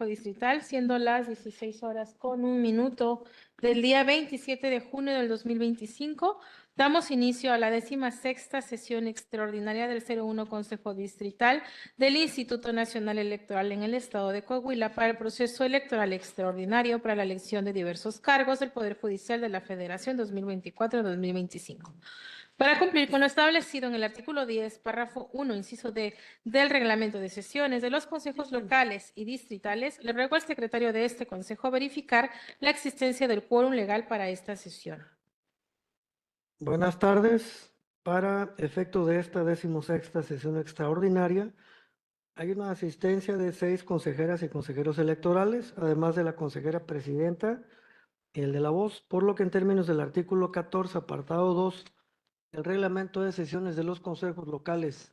Distrital, siendo las 16:01 del día 27 de junio del 2025, damos inicio a la 16ª sesión extraordinaria del 01 Consejo Distrital del Instituto Nacional Electoral en el Estado de Coahuila para el proceso electoral extraordinario para la elección de diversos cargos del Poder Judicial de la Federación 2024-2025. Para cumplir con lo establecido en el artículo 10, párrafo 1, inciso D, del reglamento de sesiones de los consejos locales y distritales, le ruego al secretario de este consejo verificar la existencia del quórum legal para esta sesión. Buenas tardes. Para efecto de esta 16ª sesión extraordinaria, hay una asistencia de 6 consejeras y consejeros electorales, además de la consejera presidenta y el de la voz, por lo que en términos del artículo 14, apartado 2, del reglamento de sesiones de los consejos locales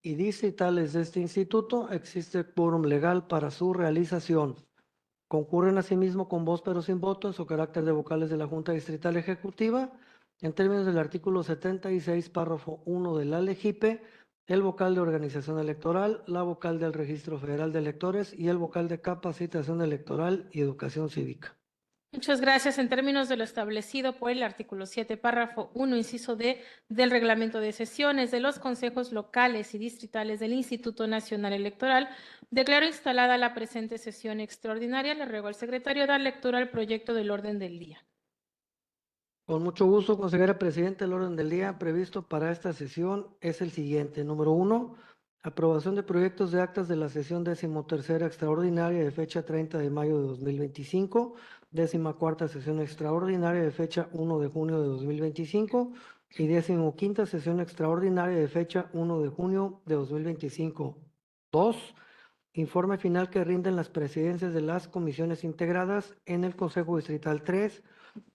y distritales de este instituto, existe quórum legal para su realización. Concurren asimismo con voz pero sin voto en su carácter de vocales de la Junta Distrital Ejecutiva, en términos del artículo 76, párrafo 1 de la LEGIPE, el vocal de organización electoral, la vocal del Registro Federal de Electores y el vocal de capacitación electoral y educación cívica. Muchas gracias. En términos de lo establecido por el artículo 7, párrafo 1, inciso D, del reglamento de sesiones de los consejos locales y distritales del Instituto Nacional Electoral, declaro instalada la presente sesión extraordinaria. Le ruego al secretario dar lectura al proyecto del orden del día. Con mucho gusto, consejera presidenta. El orden del día previsto para esta sesión es el siguiente. Número 1, aprobación de proyectos de actas de la sesión 13ª extraordinaria de fecha 30 de mayo de 2025, 14ª sesión extraordinaria de fecha 1 de junio de 2025 y 15ª sesión extraordinaria de fecha 1 de junio de 2025. 2, informe final que rinden las presidencias de las comisiones integradas en el Consejo Distrital 3.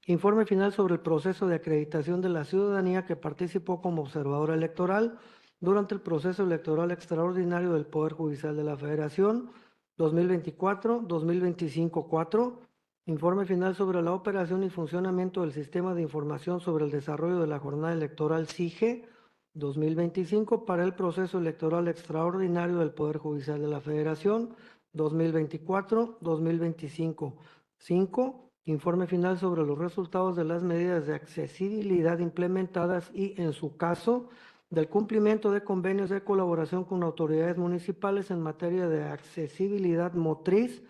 Informe final sobre el proceso de acreditación de la ciudadanía que participó como observadora electoral durante el proceso electoral extraordinario del Poder Judicial de la Federación 2024-2025-4. Informe final sobre la operación y funcionamiento del Sistema de Información sobre el Desarrollo de la Jornada Electoral SIGE 2025 para el proceso electoral extraordinario del Poder Judicial de la Federación 2024-2025. 5. Informe final sobre los resultados de las medidas de accesibilidad implementadas y, en su caso, del cumplimiento de convenios de colaboración con autoridades municipales en materia de accesibilidad motriz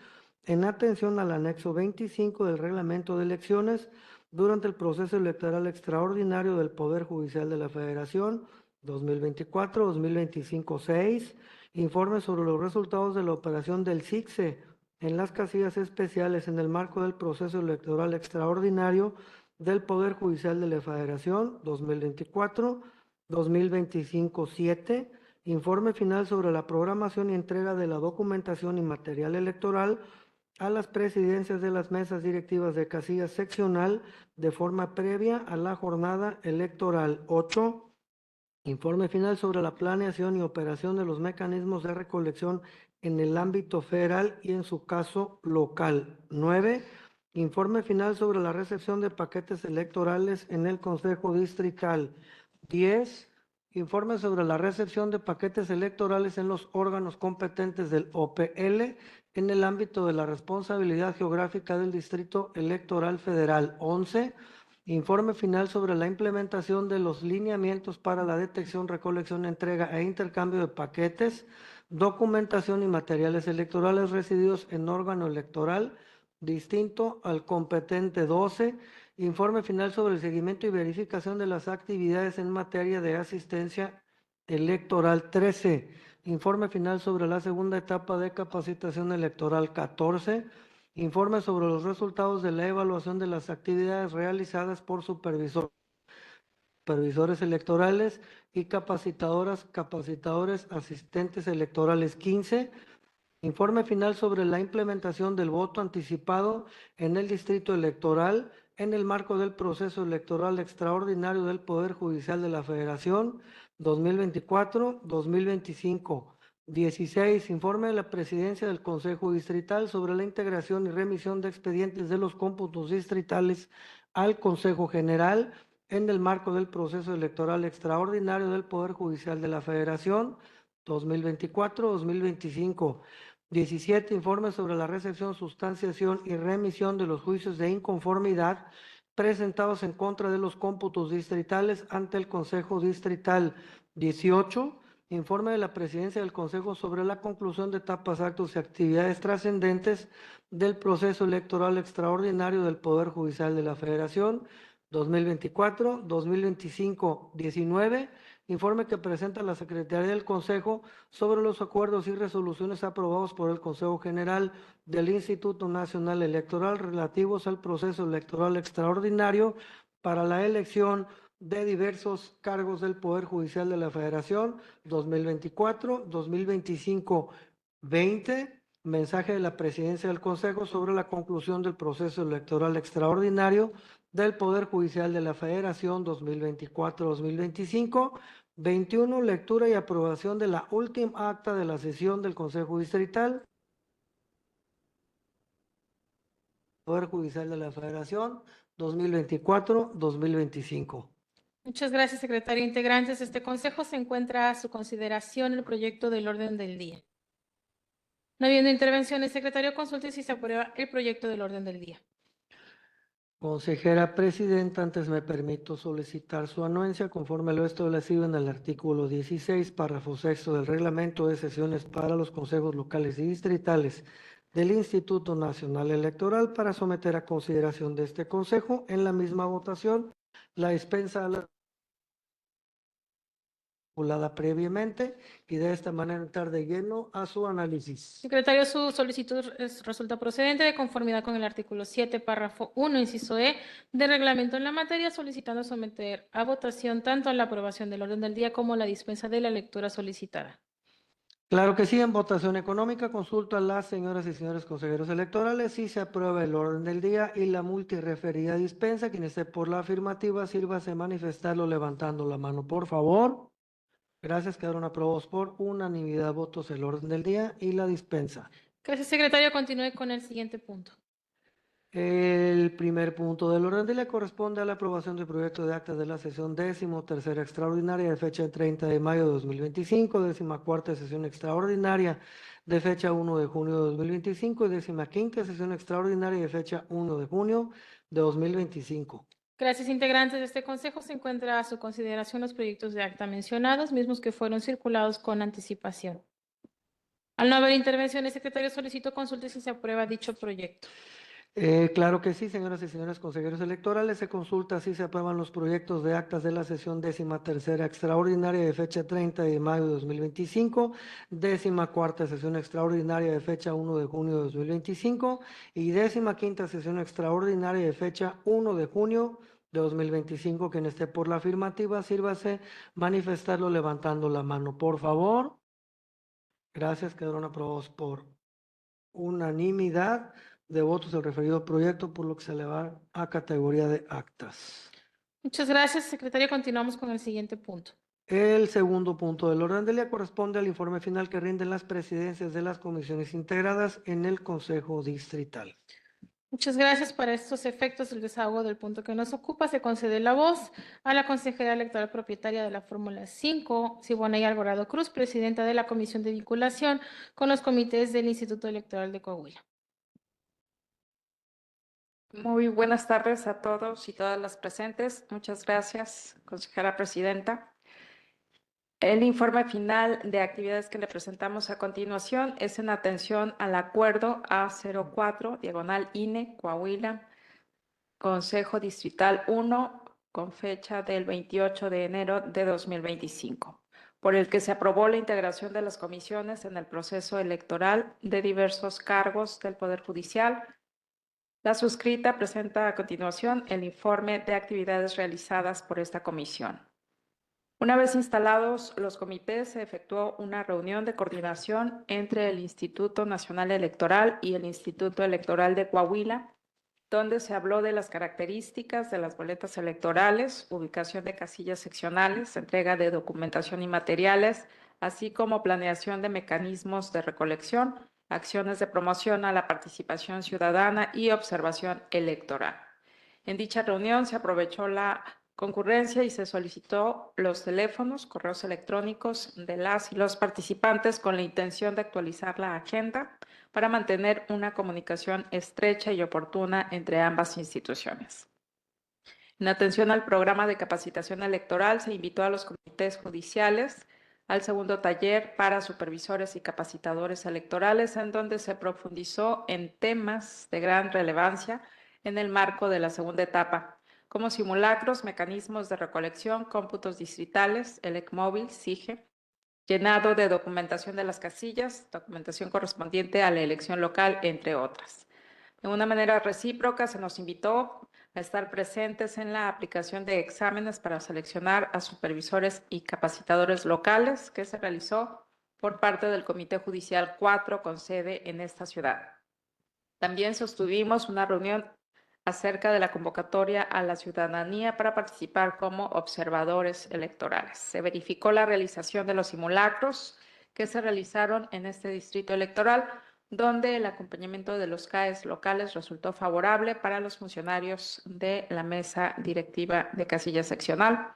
en atención al anexo 25 del reglamento de elecciones durante el proceso electoral extraordinario del Poder Judicial de la Federación 2024-2025. 6. Informe sobre los resultados de la operación del SIGSE en las casillas especiales en el marco del proceso electoral extraordinario del Poder Judicial de la Federación 2024-2025. 7. Informe final sobre la programación y entrega de la documentación y material electoral a las presidencias de las mesas directivas de casilla seccional de forma previa a la jornada electoral. 8. Informe final sobre la planeación y operación de los mecanismos de recolección en el ámbito federal y en su caso local. 9. Informe final sobre la recepción de paquetes electorales en el Consejo Distrital. 10. Informe sobre la recepción de paquetes electorales en los órganos competentes del OPL en el ámbito de la responsabilidad geográfica del Distrito Electoral Federal. 11. Informe final sobre la implementación de los lineamientos para la detección, recolección, entrega e intercambio de paquetes, documentación y materiales electorales recibidos en órgano electoral distinto al competente. 12. Informe final sobre el seguimiento y verificación de las actividades en materia de asistencia electoral. 13. Informe final sobre la segunda etapa de capacitación electoral. 14. Informe sobre los resultados de la evaluación de las actividades realizadas por supervisores electorales y capacitadores, asistentes electorales. 15. Informe final sobre la implementación del voto anticipado en el distrito electoral en el marco del proceso electoral extraordinario del Poder Judicial de la Federación 2024-2025. 16. Informe de la Presidencia del Consejo Distrital sobre la integración y remisión de expedientes de los cómputos distritales al Consejo General en el marco del proceso electoral extraordinario del Poder Judicial de la Federación 2024-2025. 17. Informe sobre la recepción, sustanciación y remisión de los juicios de inconformidad presentados en contra de los cómputos distritales ante el Consejo Distrital. 18. Informe de la Presidencia del Consejo sobre la conclusión de etapas, actos y actividades trascendentes del proceso electoral extraordinario del Poder Judicial de la Federación 2024, 2025. 19. Informe que presenta la Secretaría del Consejo sobre los acuerdos y resoluciones aprobados por el Consejo General del Instituto Nacional Electoral relativos al proceso electoral extraordinario para la elección de diversos cargos del Poder Judicial de la Federación 2024, 2025. 20. Mensaje de la Presidencia del Consejo sobre la conclusión del proceso electoral extraordinario del Poder Judicial de la Federación 2024-2025. 21. Lectura y aprobación de la última acta de la sesión del Consejo Distrital, Poder Judicial de la Federación 2024-2025. Muchas gracias, secretario. Integrantes de este consejo, se encuentra a su consideración el proyecto del orden del día. No habiendo intervenciones, secretario, consulte si se aprueba el proyecto del orden del día. Consejera Presidenta, antes me permito solicitar su anuencia conforme lo establecido en el artículo 16, párrafo sexto del Reglamento de Sesiones para los Consejos Locales y Distritales del Instituto Nacional Electoral para someter a consideración de este Consejo en la misma votación la dispensa a la previamente y de esta manera entrar de lleno a su análisis. Secretario, su solicitud resulta procedente de conformidad con el artículo 7, párrafo 1, inciso E, del reglamento en la materia, solicitando someter a votación tanto la aprobación del orden del día como la dispensa de la lectura solicitada. Claro que sí, en votación económica consulto a las señoras y señores consejeros electorales si se aprueba el orden del día y la multireferida dispensa. Quien esté por la afirmativa, sírvase manifestarlo levantando la mano, por favor. Gracias, quedaron aprobados por unanimidad de votos el orden del día y la dispensa. Gracias, secretario. Continúe con el siguiente punto. El primer punto del orden del día corresponde a la aprobación del proyecto de acta de la sesión 13ª extraordinaria de fecha 30 de mayo de 2025, 14ª sesión extraordinaria de fecha 1 de junio de 2025 y 15ª sesión extraordinaria de fecha 1 de junio de 2025. Gracias, integrantes de este consejo. Se encuentra a su consideración los proyectos de acta mencionados, mismos que fueron circulados con anticipación. Al no haber intervenciones, secretario, solicito consulte si se aprueba dicho proyecto. Claro que sí, señoras y señores consejeros electorales. Se consulta si se aprueban los proyectos de actas de la sesión 13ª extraordinaria de fecha 30 de mayo de 2025, 14ª sesión extraordinaria de fecha 1 de junio de 2025 y 15ª sesión extraordinaria de fecha 1 de junio de 2025. Quien esté por la afirmativa, sírvase manifestarlo levantando la mano, por favor. Gracias, quedaron aprobados por unanimidad de votos el referido proyecto, por lo que se le va a categoría de actas. Muchas gracias, secretario. Continuamos con el siguiente punto. El segundo punto del orden del día corresponde al informe final que rinden las presidencias de las comisiones integradas en el Consejo Distrital. Muchas gracias. Para estos efectos, el desahogo del punto que nos ocupa, se concede la voz a la consejera electoral propietaria de la fórmula 5, Siboney Alvarado Cruz, presidenta de la Comisión de Vinculación con los comités del Instituto Electoral de Coahuila. Muy buenas tardes a todos y todas las presentes. Muchas gracias, consejera presidenta. El informe final de actividades que le presentamos a continuación es en atención al acuerdo A04, diagonal INE, Coahuila, Consejo Distrital 1, con fecha del 28 de enero de 2025, por el que se aprobó la integración de las comisiones en el proceso electoral de diversos cargos del Poder Judicial. La suscrita presenta a continuación el informe de actividades realizadas por esta comisión. Una vez instalados los comités, se efectuó una reunión de coordinación entre el Instituto Nacional Electoral y el Instituto Electoral de Coahuila, donde se habló de las características de las boletas electorales, ubicación de casillas seccionales, entrega de documentación y materiales, así como planeación de mecanismos de recolección, acciones de promoción a la participación ciudadana y observación electoral. En dicha reunión se aprovechó la concurrencia y se solicitó los teléfonos, correos electrónicos de las y los participantes con la intención de actualizar la agenda para mantener una comunicación estrecha y oportuna entre ambas instituciones. En atención al programa de capacitación electoral, se invitó a los comités judiciales al segundo taller para supervisores y capacitadores electorales, en donde se profundizó en temas de gran relevancia en el marco de la segunda etapa, como simulacros, mecanismos de recolección, cómputos distritales, el ECMóvil, SIGE, llenado de documentación de las casillas, documentación correspondiente a la elección local, entre otras. De una manera recíproca, se nos invitó a estar presentes en la aplicación de exámenes para seleccionar a supervisores y capacitadores locales que se realizó por parte del Comité Judicial 4 con sede en esta ciudad. También sostuvimos una reunión acerca de la convocatoria a la ciudadanía para participar como observadores electorales. Se verificó la realización de los simulacros que se realizaron en este distrito electoral, donde el acompañamiento de los CAEs locales resultó favorable para los funcionarios de la mesa directiva de casilla seccional.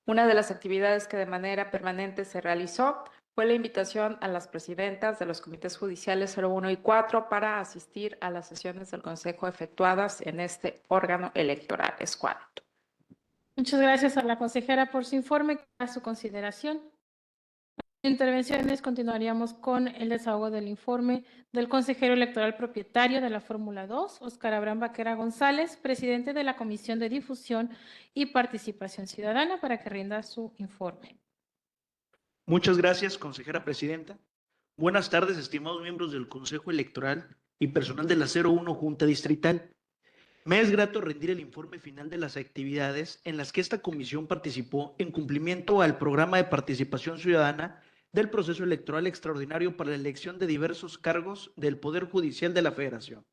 Una de las actividades que de manera permanente se realizó fue la invitación a las presidentas de los comités judiciales 01 y 4 para asistir a las sesiones del Consejo efectuadas en este órgano electoral. Es cuanto. Muchas gracias a la consejera por su informe. A su consideración. Intervenciones, continuaríamos con el desahogo del informe del consejero electoral propietario de la Fórmula 2, Óscar Abraham Vaquera González, presidente de la Comisión de Difusión y Participación Ciudadana, para que rinda su informe. Muchas gracias, consejera presidenta. Buenas tardes, estimados miembros del Consejo Electoral y personal de la 01 Junta Distrital. Me es grato rendir el informe final de las actividades en las que esta comisión participó en cumplimiento al programa de participación ciudadana del proceso electoral extraordinario para la elección de diversos cargos del Poder Judicial de la Federación.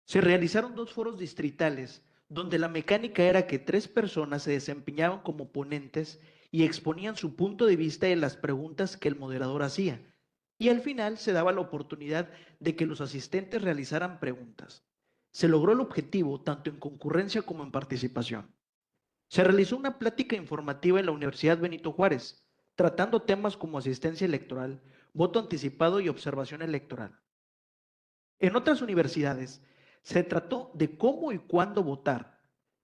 Se realizaron 2 foros distritales, donde la mecánica era que 3 personas se desempeñaban como ponentes y exponían su punto de vista en las preguntas que el moderador hacía, y al final se daba la oportunidad de que los asistentes realizaran preguntas. Se logró el objetivo tanto en concurrencia como en participación. Se realizó una plática informativa en la Universidad Benito Juárez, tratando temas como asistencia electoral, voto anticipado y observación electoral. En otras universidades se trató de cómo y cuándo votar.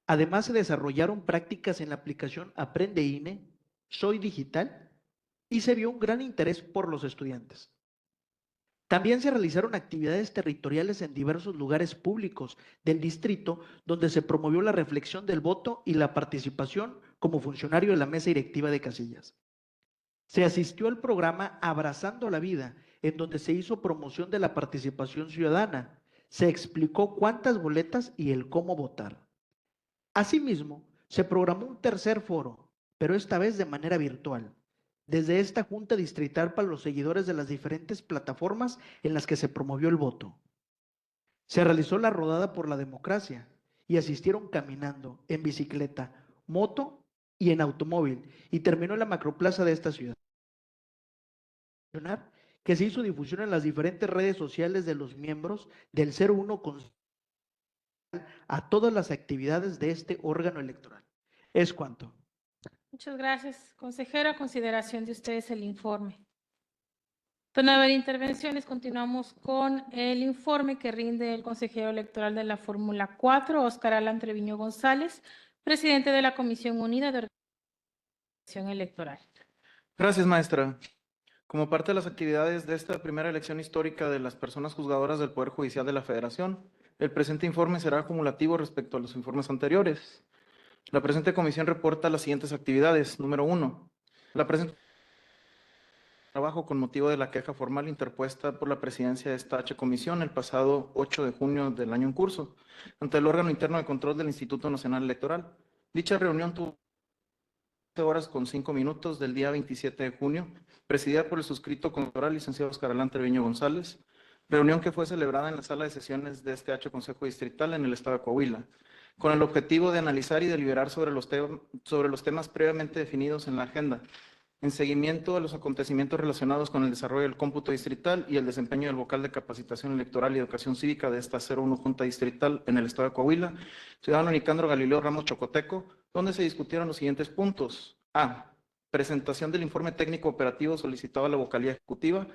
Además, se desarrollaron prácticas en la aplicación Aprende INE, Soy Digital, y se vio un gran interés por los estudiantes. También se realizaron actividades territoriales en diversos lugares públicos del distrito, donde se promovió la reflexión del voto y la participación como funcionario de la mesa directiva de casillas. Se asistió al programa Abrazando la Vida, en donde se hizo promoción de la participación ciudadana. Se explicó cuántas boletas y el cómo votar. Asimismo, se programó un tercer foro, pero esta vez de manera virtual, desde esta Junta Distrital para los seguidores de las diferentes plataformas en las que se promovió el voto. Se realizó la rodada por la democracia y asistieron caminando, en bicicleta, moto y en automóvil, y terminó en la macroplaza de esta ciudad. Que se hizo difusión en las diferentes redes sociales de los miembros del 01 con a todas las actividades de este órgano electoral. Es cuanto. Muchas gracias, consejero. A consideración de ustedes el informe. De no haber intervenciones, continuamos con el informe que rinde el consejero electoral de la Fórmula 4, Óscar Alan Treviño González, presidente de la Comisión Unida de Organización Electoral. Gracias, maestra. Como parte de las actividades de esta primera elección histórica de las personas juzgadoras del Poder Judicial de la Federación, el presente informe será acumulativo respecto a los informes anteriores. La presente comisión reporta las siguientes actividades. Número 1. La presente trabajo con motivo de la queja formal interpuesta por la presidencia de esta comisión el pasado 8 de junio del año en curso, ante el órgano interno de control del Instituto Nacional Electoral. Dicha reunión tuvo horas con 5 minutos del día 27 de junio, presidida por el suscrito controlador licenciado Óscar Alan Treviño González, reunión que fue celebrada en la sala de sesiones de este Consejo Distrital en el estado de Coahuila, con el objetivo de analizar y deliberar sobre los temas previamente definidos en la agenda, en seguimiento a los acontecimientos relacionados con el desarrollo del cómputo distrital y el desempeño del vocal de capacitación electoral y educación cívica de esta 01 Junta Distrital en el estado de Coahuila, ciudadano Nicandro Galileo Ramos Chocoteco, donde se discutieron los siguientes puntos. A. Presentación del informe técnico operativo solicitado a la vocalía ejecutiva.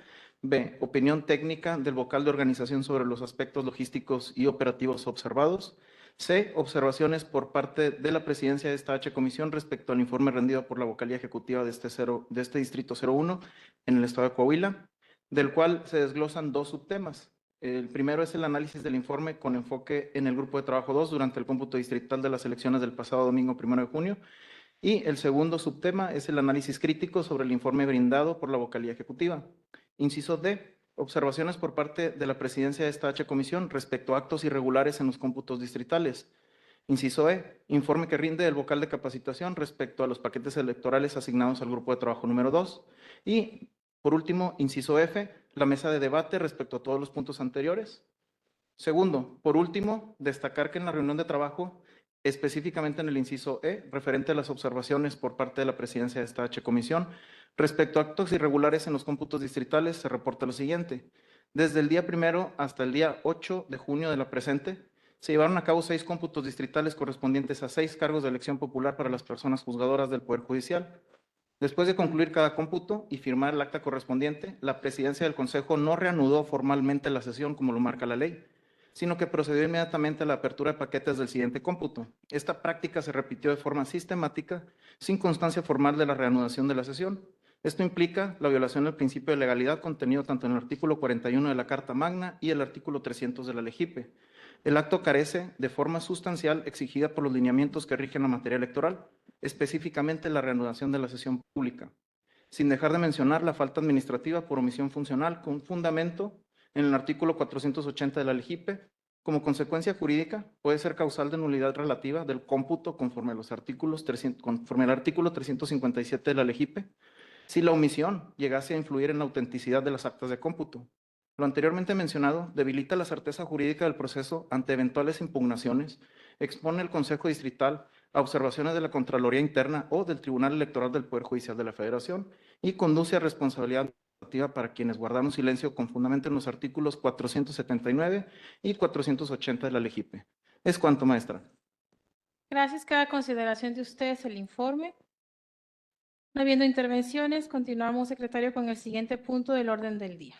B. Opinión técnica del vocal de organización sobre los aspectos logísticos y operativos observados. C. Observaciones por parte de la presidencia de esta Comisión respecto al informe rendido por la vocalía ejecutiva de este distrito 01 en el estado de Coahuila, del cual se desglosan dos subtemas. El primero es el análisis del informe con enfoque en el grupo de trabajo 2 durante el cómputo distrital de las elecciones del pasado domingo 1 de junio. Y el segundo subtema es el análisis crítico sobre el informe brindado por la vocalía ejecutiva. Inciso D. Observaciones por parte de la presidencia de esta comisión respecto a actos irregulares en los cómputos distritales. Inciso E. Informe que rinde el vocal de capacitación respecto a los paquetes electorales asignados al grupo de trabajo número 2. Y, por último, inciso F. La mesa de debate respecto a todos los puntos anteriores. Segundo, por último, destacar que en la reunión de trabajo, específicamente en el inciso E, referente a las observaciones por parte de la presidencia de esta comisión, respecto a actos irregulares en los cómputos distritales, se reporta lo siguiente. Desde el día 1 hasta el día 8 de junio de la presente, se llevaron a cabo 6 cómputos distritales correspondientes a 6 cargos de elección popular para las personas juzgadoras del Poder Judicial. Después de concluir cada cómputo y firmar el acta correspondiente, la presidencia del Consejo no reanudó formalmente la sesión como lo marca la ley, sino que procedió inmediatamente a la apertura de paquetes del siguiente cómputo. Esta práctica se repitió de forma sistemática, sin constancia formal de la reanudación de la sesión. Esto implica la violación del principio de legalidad contenido tanto en el artículo 41 de la Carta Magna y el artículo 300 de la LEGIPE. El acto carece de forma sustancial exigida por los lineamientos que rigen la materia electoral, específicamente la reanudación de la sesión pública, sin dejar de mencionar la falta administrativa por omisión funcional con fundamento en el artículo 480 de la LEGIPE. Como consecuencia jurídica, puede ser causal de nulidad relativa del cómputo conforme al artículo 357 de la LEGIPE, si la omisión llegase a influir en la autenticidad de las actas de cómputo. Lo anteriormente mencionado debilita la certeza jurídica del proceso ante eventuales impugnaciones, expone el Consejo Distrital a observaciones de la Contraloría Interna o del Tribunal Electoral del Poder Judicial de la Federación y conduce a responsabilidad para quienes guardaron silencio con fundamento en los artículos 479 y 480 de la LEGIPE. Es cuanto, maestra. Gracias. Cada consideración de ustedes el informe. No habiendo intervenciones, continuamos, secretario, con el siguiente punto del orden del día.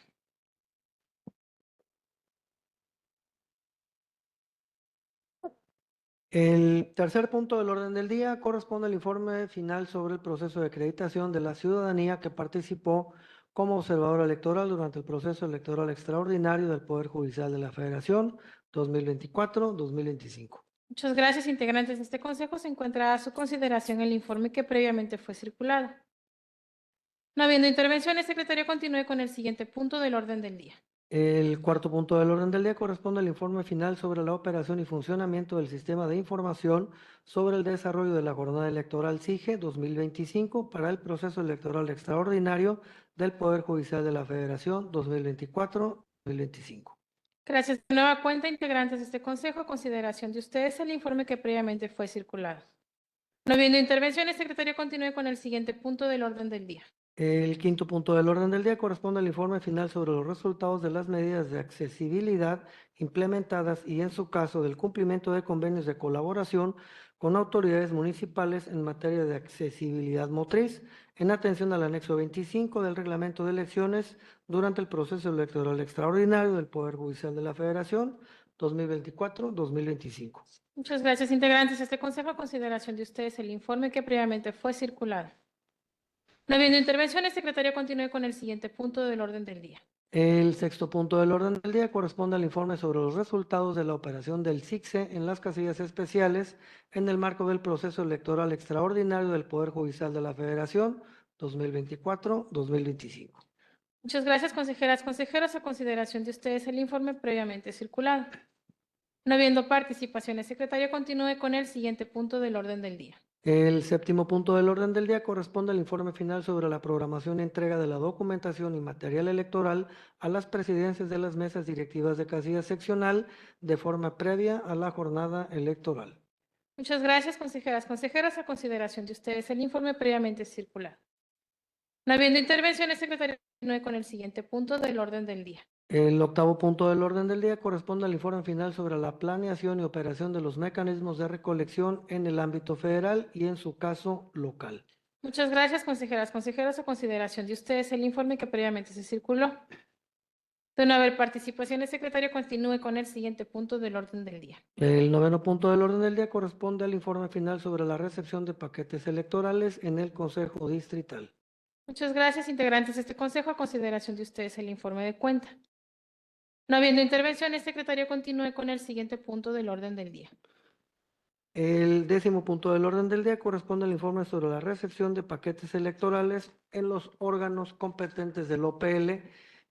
El tercer punto del orden del día corresponde al informe final sobre el proceso de acreditación de la ciudadanía que participó como observador electoral durante el proceso electoral extraordinario del Poder Judicial de la Federación 2024-2025. Muchas gracias, integrantes de este consejo. Se encuentra a su consideración el informe que previamente fue circulado. No habiendo intervenciones, secretario, continúe con el siguiente punto del orden del día. El cuarto punto del orden del día corresponde al informe final sobre la operación y funcionamiento del sistema de información sobre el desarrollo de la jornada electoral SIGE 2025 para el proceso electoral extraordinario del Poder Judicial de la Federación 2024-2025. Gracias. De nueva cuenta, integrantes de este consejo, a consideración de ustedes el informe que previamente fue circulado. No habiendo intervenciones, secretario, continúe con el siguiente punto del orden del día. El quinto punto del orden del día corresponde al informe final sobre los resultados de las medidas de accesibilidad implementadas y, en su caso, del cumplimiento de convenios de colaboración con autoridades municipales en materia de accesibilidad motriz, en atención al anexo 25 del Reglamento de Elecciones durante el proceso electoral extraordinario del Poder Judicial de la Federación 2024-2025. Muchas gracias, integrantes de este consejo. A consideración de ustedes el informe que previamente fue circulado. No habiendo intervenciones, secretario, continúe con el siguiente punto del orden del día. El sexto punto del orden del día corresponde al informe sobre los resultados de la operación del SIGSE en las casillas especiales en el marco del proceso electoral extraordinario del Poder Judicial de la Federación 2024-2025. Muchas gracias, consejeras, consejeros. A consideración de ustedes el informe previamente circulado. No habiendo participaciones, secretario, continúe con el siguiente punto del orden del día. El séptimo punto del orden del día corresponde al informe final sobre la programación y entrega de la documentación y material electoral a las presidencias de las mesas directivas de casilla seccional de forma previa a la jornada electoral. Muchas gracias, consejeras, consejeros. A consideración de ustedes el informe previamente circulado. No habiendo intervenciones, secretario, continúe con el siguiente punto del orden del día. El octavo punto del orden del día corresponde al informe final sobre la planeación y operación de los mecanismos de recolección en el ámbito federal y en su caso local. Muchas gracias, consejeras, consejeros. A consideración de ustedes el informe que previamente se circuló. De no haber participación, el secretario continúe con el siguiente punto del orden del día. El noveno punto del orden del día corresponde al informe final sobre la recepción de paquetes electorales en el Consejo Distrital. Muchas gracias, integrantes de este consejo. A consideración de ustedes el informe de cuenta. No habiendo intervención, el secretario continúe con el siguiente punto del orden del día. El décimo punto del orden del día corresponde al informe sobre la recepción de paquetes electorales en los órganos competentes del OPL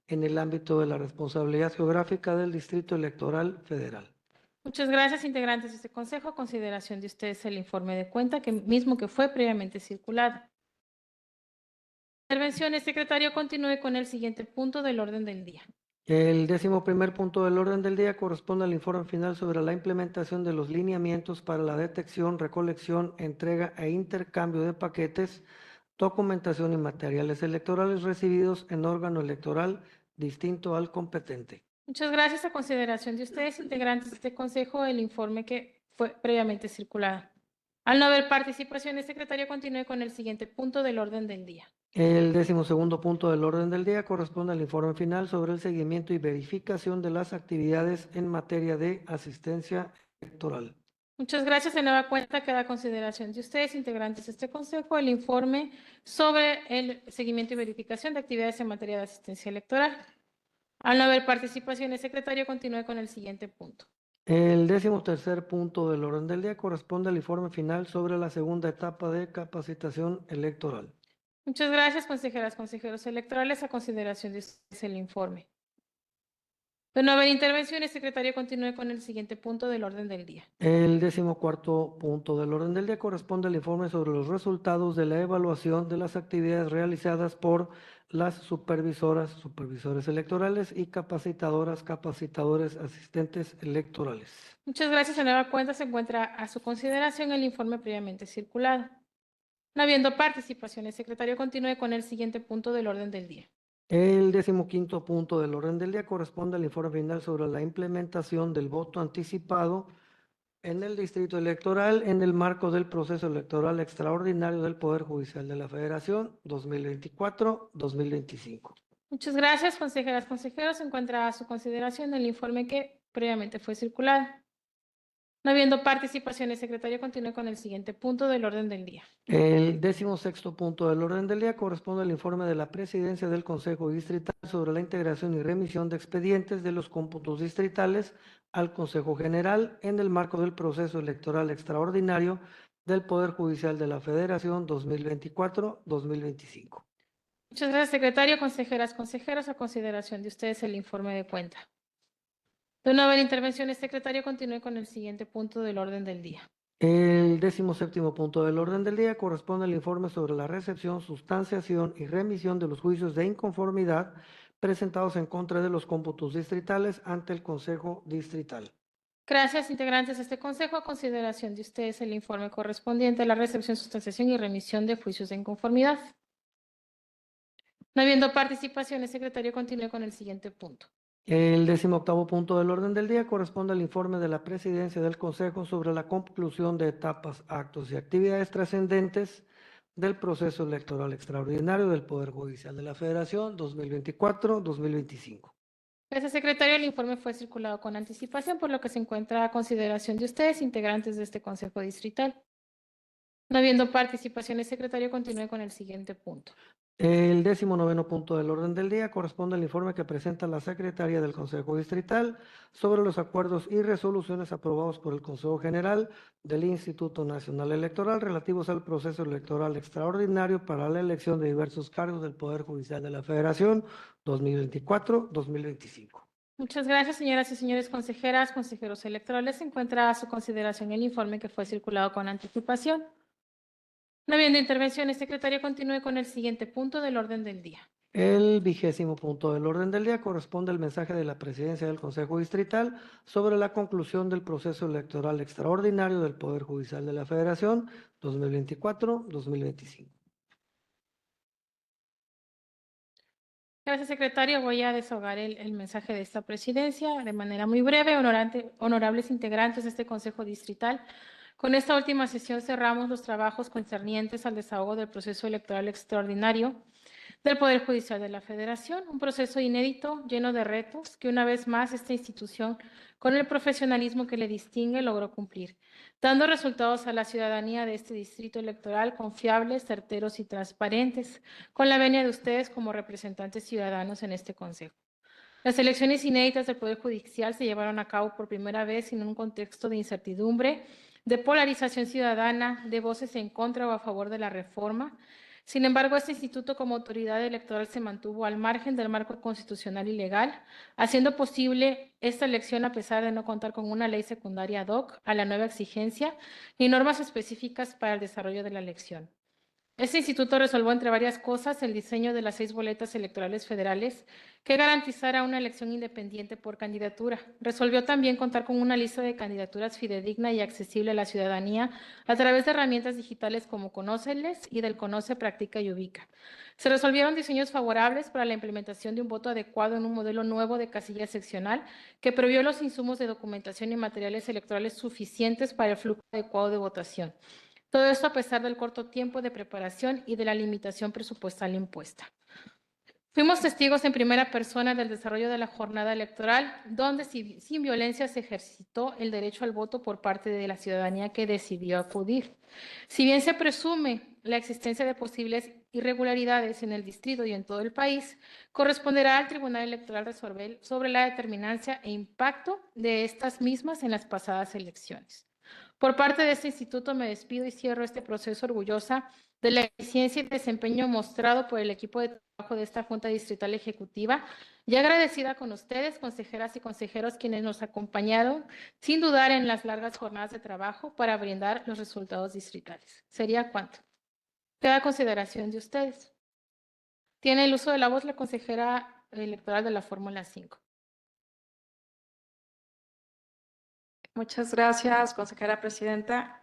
en el ámbito de la responsabilidad geográfica del Distrito Electoral Federal. Muchas gracias, integrantes de este consejo. A consideración de ustedes el informe de cuenta, mismo que fue previamente circulado. Intervención, el secretario continúe con el siguiente punto del orden del día. El décimo primer punto del orden del día corresponde al informe final sobre la implementación de los lineamientos para la detección, recolección, entrega e intercambio de paquetes, documentación y materiales electorales recibidos en órgano electoral distinto al competente. Muchas gracias. A consideración de ustedes, integrantes de este consejo, el informe que fue previamente circulado. Al no haber participación, el secretario continúe con el siguiente punto del orden del día. El décimo segundo punto del orden del día corresponde al informe final sobre el seguimiento y verificación de las actividades en materia de asistencia electoral. Muchas gracias. De nueva cuenta queda a consideración de ustedes, integrantes de este consejo, el informe sobre el seguimiento y verificación de actividades en materia de asistencia electoral. Al no haber participación, el secretario continúe con el siguiente punto. El décimo tercer punto del orden del día corresponde al informe final sobre la segunda etapa de capacitación electoral. Muchas gracias, consejeras, consejeros electorales. A consideración de ustedes el informe. De no haber intervención, el secretario continúe con el siguiente punto del orden del día. El décimo cuarto punto del orden del día corresponde al informe sobre los resultados de la evaluación de las actividades realizadas por las supervisoras, supervisores electorales y capacitadoras, capacitadores, asistentes electorales. Muchas gracias. De nueva cuenta se encuentra a su consideración el informe previamente circulado. No habiendo participación, el secretario continúe con el siguiente punto del orden del día. El decimoquinto punto del orden del día corresponde al informe final sobre la implementación del voto anticipado en el distrito electoral en el marco del proceso electoral extraordinario del Poder Judicial de la Federación 2024-2025. Muchas gracias, consejeras, consejeros. Se encuentra a su consideración el informe que previamente fue circulado. No habiendo participación, el secretario continúe con el siguiente punto del orden del día. El decimosexto punto del orden del día corresponde al informe de la Presidencia del Consejo Distrital sobre la integración y remisión de expedientes de los cómputos distritales al Consejo General en el marco del proceso electoral extraordinario del Poder Judicial de la Federación 2024-2025. Muchas gracias, secretario, consejeras, consejeros. A consideración de ustedes el informe de cuenta. De no haber intervención, el secretario continúe con el siguiente punto del orden del día. El decimoséptimo punto del orden del día corresponde al informe sobre la recepción, sustanciación y remisión de los juicios de inconformidad presentados en contra de los cómputos distritales ante el Consejo Distrital. Gracias, integrantes de este consejo. A consideración de ustedes el informe correspondiente a la recepción, sustanciación y remisión de juicios de inconformidad. No habiendo participación, el secretario continúe con el siguiente punto. El decimoctavo punto del orden del día corresponde al informe de la Presidencia del Consejo sobre la conclusión de etapas, actos y actividades trascendentes del proceso electoral extraordinario del Poder Judicial de la Federación 2024-2025. Gracias, secretario. El informe fue circulado con anticipación, por lo que se encuentra a consideración de ustedes, integrantes de este Consejo Distrital. No habiendo participación, el secretario continúe con el siguiente punto. El decimonoveno punto del orden del día corresponde al informe que presenta la Secretaría del Consejo Distrital sobre los acuerdos y resoluciones aprobados por el Consejo General del Instituto Nacional Electoral relativos al proceso electoral extraordinario para la elección de diversos cargos del Poder Judicial de la Federación 2024-2025. Muchas gracias, señoras y señores consejeras, consejeros electorales. Se encuentra a su consideración el informe que fue circulado con anticipación. No habiendo intervención, el secretario continúe con el siguiente punto del orden del día. El vigésimo punto del orden del día corresponde al mensaje de la Presidencia del Consejo Distrital sobre la conclusión del proceso electoral extraordinario del Poder Judicial de la Federación 2024-2025. Gracias, secretario. Voy a desahogar el mensaje de esta presidencia de manera muy breve. Honorables integrantes de este Consejo Distrital, con esta última sesión cerramos los trabajos concernientes al desahogo del proceso electoral extraordinario del Poder Judicial de la Federación, un proceso inédito, lleno de retos, que una vez más esta institución, con el profesionalismo que le distingue, logró cumplir, dando resultados a la ciudadanía de este distrito electoral confiables, certeros y transparentes, con la venia de ustedes como representantes ciudadanos en este Consejo. Las elecciones inéditas del Poder Judicial se llevaron a cabo por primera vez en un contexto de incertidumbre, de polarización ciudadana, de voces en contra o a favor de la reforma. Sin embargo, este instituto como autoridad electoral se mantuvo al margen del marco constitucional y legal, haciendo posible esta elección a pesar de no contar con una ley secundaria ad hoc a la nueva exigencia ni normas específicas para el desarrollo de la elección. Este instituto resolvió, entre varias cosas, el diseño de las 6 boletas electorales federales que garantizara una elección independiente por candidatura. Resolvió también contar con una lista de candidaturas fidedigna y accesible a la ciudadanía a través de herramientas digitales como Conóceles y del Conoce, Practica y Ubica. Se resolvieron diseños favorables para la implementación de un voto adecuado en un modelo nuevo de casilla seccional que previó los insumos de documentación y materiales electorales suficientes para el flujo adecuado de votación. Todo esto a pesar del corto tiempo de preparación y de la limitación presupuestal impuesta. Fuimos testigos en primera persona del desarrollo de la jornada electoral, donde sin violencia se ejercitó el derecho al voto por parte de la ciudadanía que decidió acudir. Si bien se presume la existencia de posibles irregularidades en el distrito y en todo el país, corresponderá al Tribunal Electoral resolver sobre la determinancia e impacto de estas mismas en las pasadas elecciones. Por parte de este instituto me despido y cierro este proceso orgullosa de la eficiencia y desempeño mostrado por el equipo de trabajo de esta Junta Distrital Ejecutiva y agradecida con ustedes, consejeras y consejeros, quienes nos acompañaron sin dudar en las largas jornadas de trabajo para brindar los resultados distritales. ¿Sería cuánto? Queda a consideración de ustedes. Tiene el uso de la voz la consejera electoral de la Fórmula 5. Muchas gracias, consejera presidenta.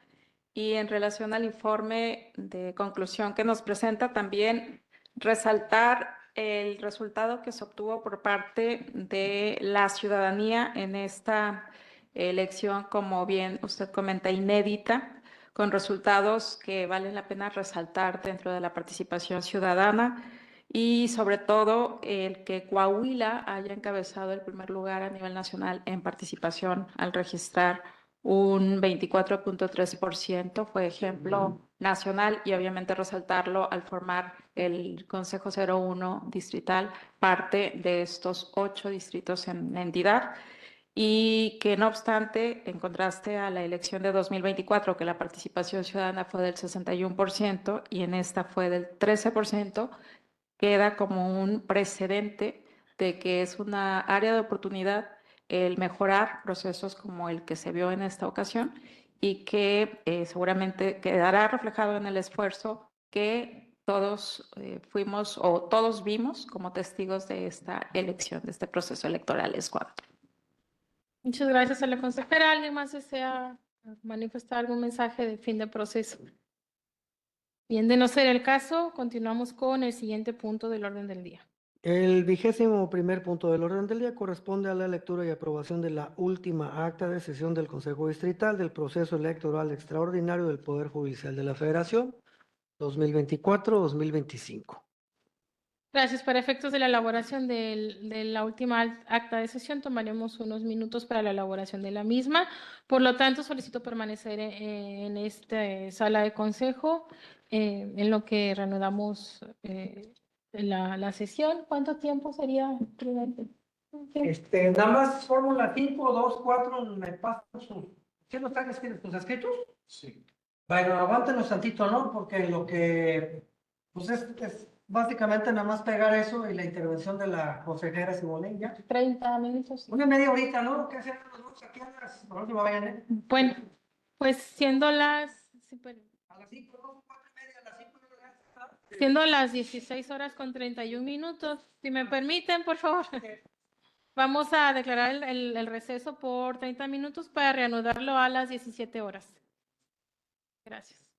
Y en relación al informe de conclusión que nos presenta, también resaltar el resultado que se obtuvo por parte de la ciudadanía en esta elección, como bien usted comenta, inédita, con resultados que valen la pena resaltar dentro de la participación ciudadana y sobre todo el que Coahuila haya encabezado el primer lugar a nivel nacional en participación al registrar un 24.3%, fue ejemplo nacional y obviamente resaltarlo al formar el Consejo 01 distrital, parte de estos 8 distritos en la entidad. Y que no obstante, en contraste a la elección de 2024, que la participación ciudadana fue del 61% y en esta fue del 13%, queda como un precedente de que es una área de oportunidad el mejorar procesos como el que se vio en esta ocasión y que seguramente quedará reflejado en el esfuerzo que todos fuimos o todos vimos como testigos de esta elección, de este proceso electoral. Es cuanto. Muchas gracias a la consejera. ¿Alguien más desea manifestar algún mensaje de fin de proceso? Bien, de no ser el caso, continuamos con el siguiente punto del orden del día. El 21º punto del orden del día corresponde a la lectura y aprobación de la última acta de sesión del Consejo Distrital del proceso electoral extraordinario del Poder Judicial de la Federación 2024-2025. Gracias. Para efectos de la elaboración de la última acta de sesión, tomaremos unos minutos para la elaboración de la misma. Por lo tanto, solicito permanecer en esta sala de consejo en lo que reanudamos la sesión. ¿Cuánto tiempo sería, prudente? Nada más fórmula 5, 2, 4, me pasan sus... ¿Sí los trajes tienes tus escritos? Sí. Bueno, aguántenos tantito, ¿no? Porque lo que, pues es básicamente nada más pegar eso y la intervención de la consejera Simone, ya. 30 minutos. Una media horita, ¿no? ¿Qué hacemos? Nos vamos aquí a la última vayan, ¿eh? Bueno, pues siendo las... sí, pero- A las 5, ¿no? 4:30, a las 5 no lo siendo las 16 horas con 31 minutos, si me permiten, por favor. Vamos a declarar el receso por 30 minutos para reanudarlo a las 17 horas. Gracias.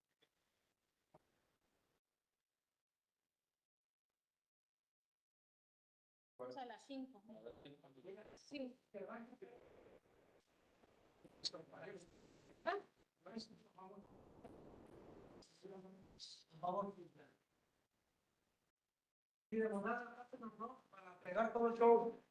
Para pegar todo el show.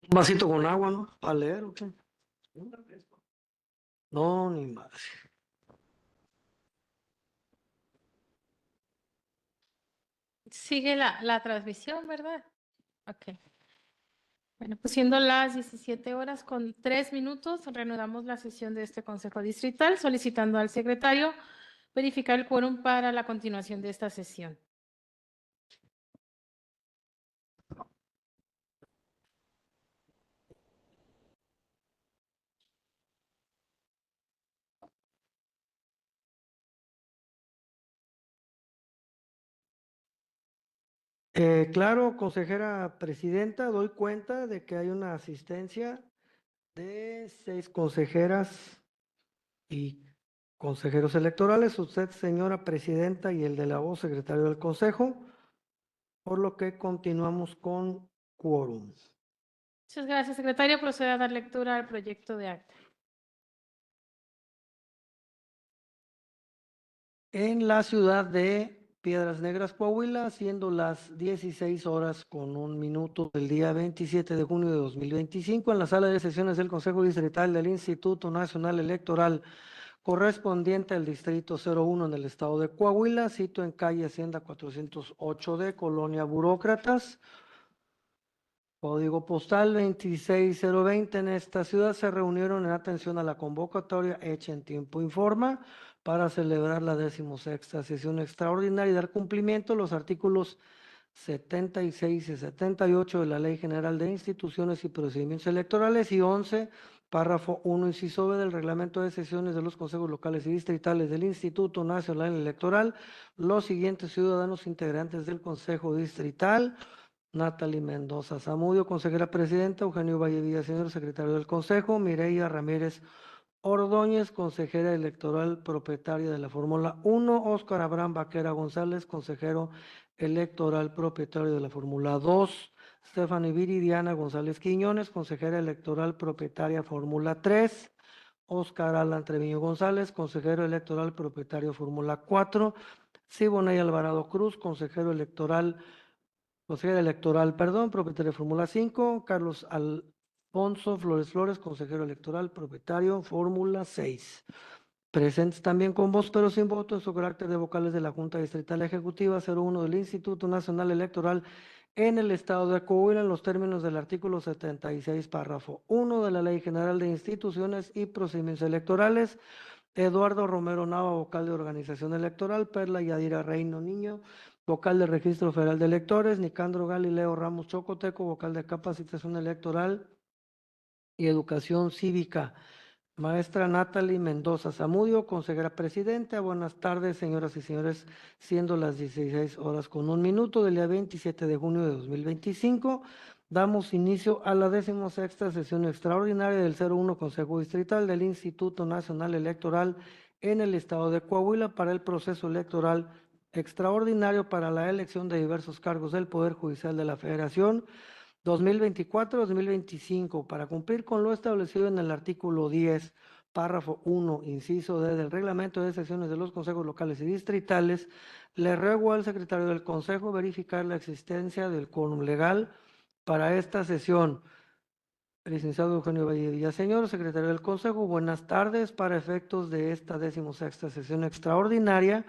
Un vasito con agua, ¿no? ¿Para leer o qué? No, ni más. Sigue la transmisión, ¿verdad? Ok. Bueno, pues siendo las 17 horas con 3 minutos, reanudamos la sesión de este Consejo Distrital solicitando al secretario verificar el quórum para la continuación de esta sesión. Claro, consejera presidenta, doy cuenta de que hay una asistencia de 6 consejeras y consejeros electorales, usted, señora presidenta, y el de la voz, secretario del consejo, por lo que continuamos con quórum. Muchas gracias, secretario. Procede a dar lectura al proyecto de acta. En la ciudad de Piedras Negras, Coahuila, siendo las 16 horas con 1 minuto del día 27 de junio de 2025, en la sala de sesiones del Consejo Distrital del Instituto Nacional Electoral correspondiente al Distrito 01 en el estado de Coahuila, sito en calle Hacienda 408D, Colonia Burócratas, código postal 26020. En esta ciudad se reunieron en atención a la convocatoria hecha en tiempo informa para celebrar la 16ª sesión extraordinaria y dar cumplimiento a los artículos 76 y 78 de la Ley General de Instituciones y Procedimientos Electorales y 11, párrafo 1, inciso B del Reglamento de Sesiones de los Consejos Locales y Distritales del Instituto Nacional Electoral, los siguientes ciudadanos integrantes del Consejo Distrital: Natalie Mendoza Zamudio, consejera presidenta; Eugenio Valle Villaseñor, secretario del Consejo; Mireya Ramírez Ordóñez, consejera electoral propietaria de la Fórmula 1; Óscar Abraham Vaquera González, consejero electoral propietario de la Fórmula 2; Stephanie Viridiana González Quiñones, consejera electoral propietaria Fórmula 3; Óscar Alan Treviño González, consejero electoral propietario Fórmula 4; Siboney Alvarado Cruz, consejera electoral, propietario de Fórmula 5; Carlos Alfonso Flores, consejero electoral, propietario, Fórmula 6. Presentes también con voz, pero sin voto, en su carácter de vocales de la Junta Distrital Ejecutiva 01 del Instituto Nacional Electoral en el estado de Coahuila, en los términos del artículo 76, párrafo 1 de la Ley General de Instituciones y Procedimientos Electorales: Eduardo Romero Nava, vocal de Organización Electoral; Perla Yadira Reino Niño, vocal de Registro Federal de Electores; Nicandro Galileo Ramos Chocoteco, vocal de Capacitación Electoral y Educación Cívica; maestra Natalie Mendoza Zamudio, consejera presidenta. Buenas tardes, señoras y señores, siendo las 16 horas con 1 minuto del día 27 de junio de 2025, damos inicio a la 16ª sesión extraordinaria del 01 Consejo Distrital del Instituto Nacional Electoral en el estado de Coahuila para el proceso electoral extraordinario para la elección de diversos cargos del Poder Judicial de la Federación 2024-2025, para cumplir con lo establecido en el artículo 10, párrafo 1, inciso D del Reglamento de Sesiones de los Consejos Locales y Distritales. Le ruego al secretario del Consejo verificar la existencia del quórum legal para esta sesión. Licenciado Eugenio Valle Villaseñor, secretario del Consejo, buenas tardes. Para efectos de esta 16ª sesión extraordinaria,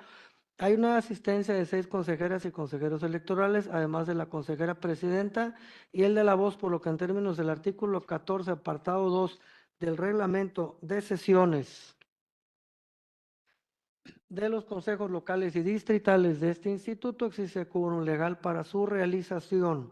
hay una asistencia de 6 consejeras y consejeros electorales, además de la consejera presidenta y el de la voz, por lo que en términos del artículo 14, apartado 2 del Reglamento de Sesiones de los consejos locales y distritales de este instituto, existe quórum legal para su realización.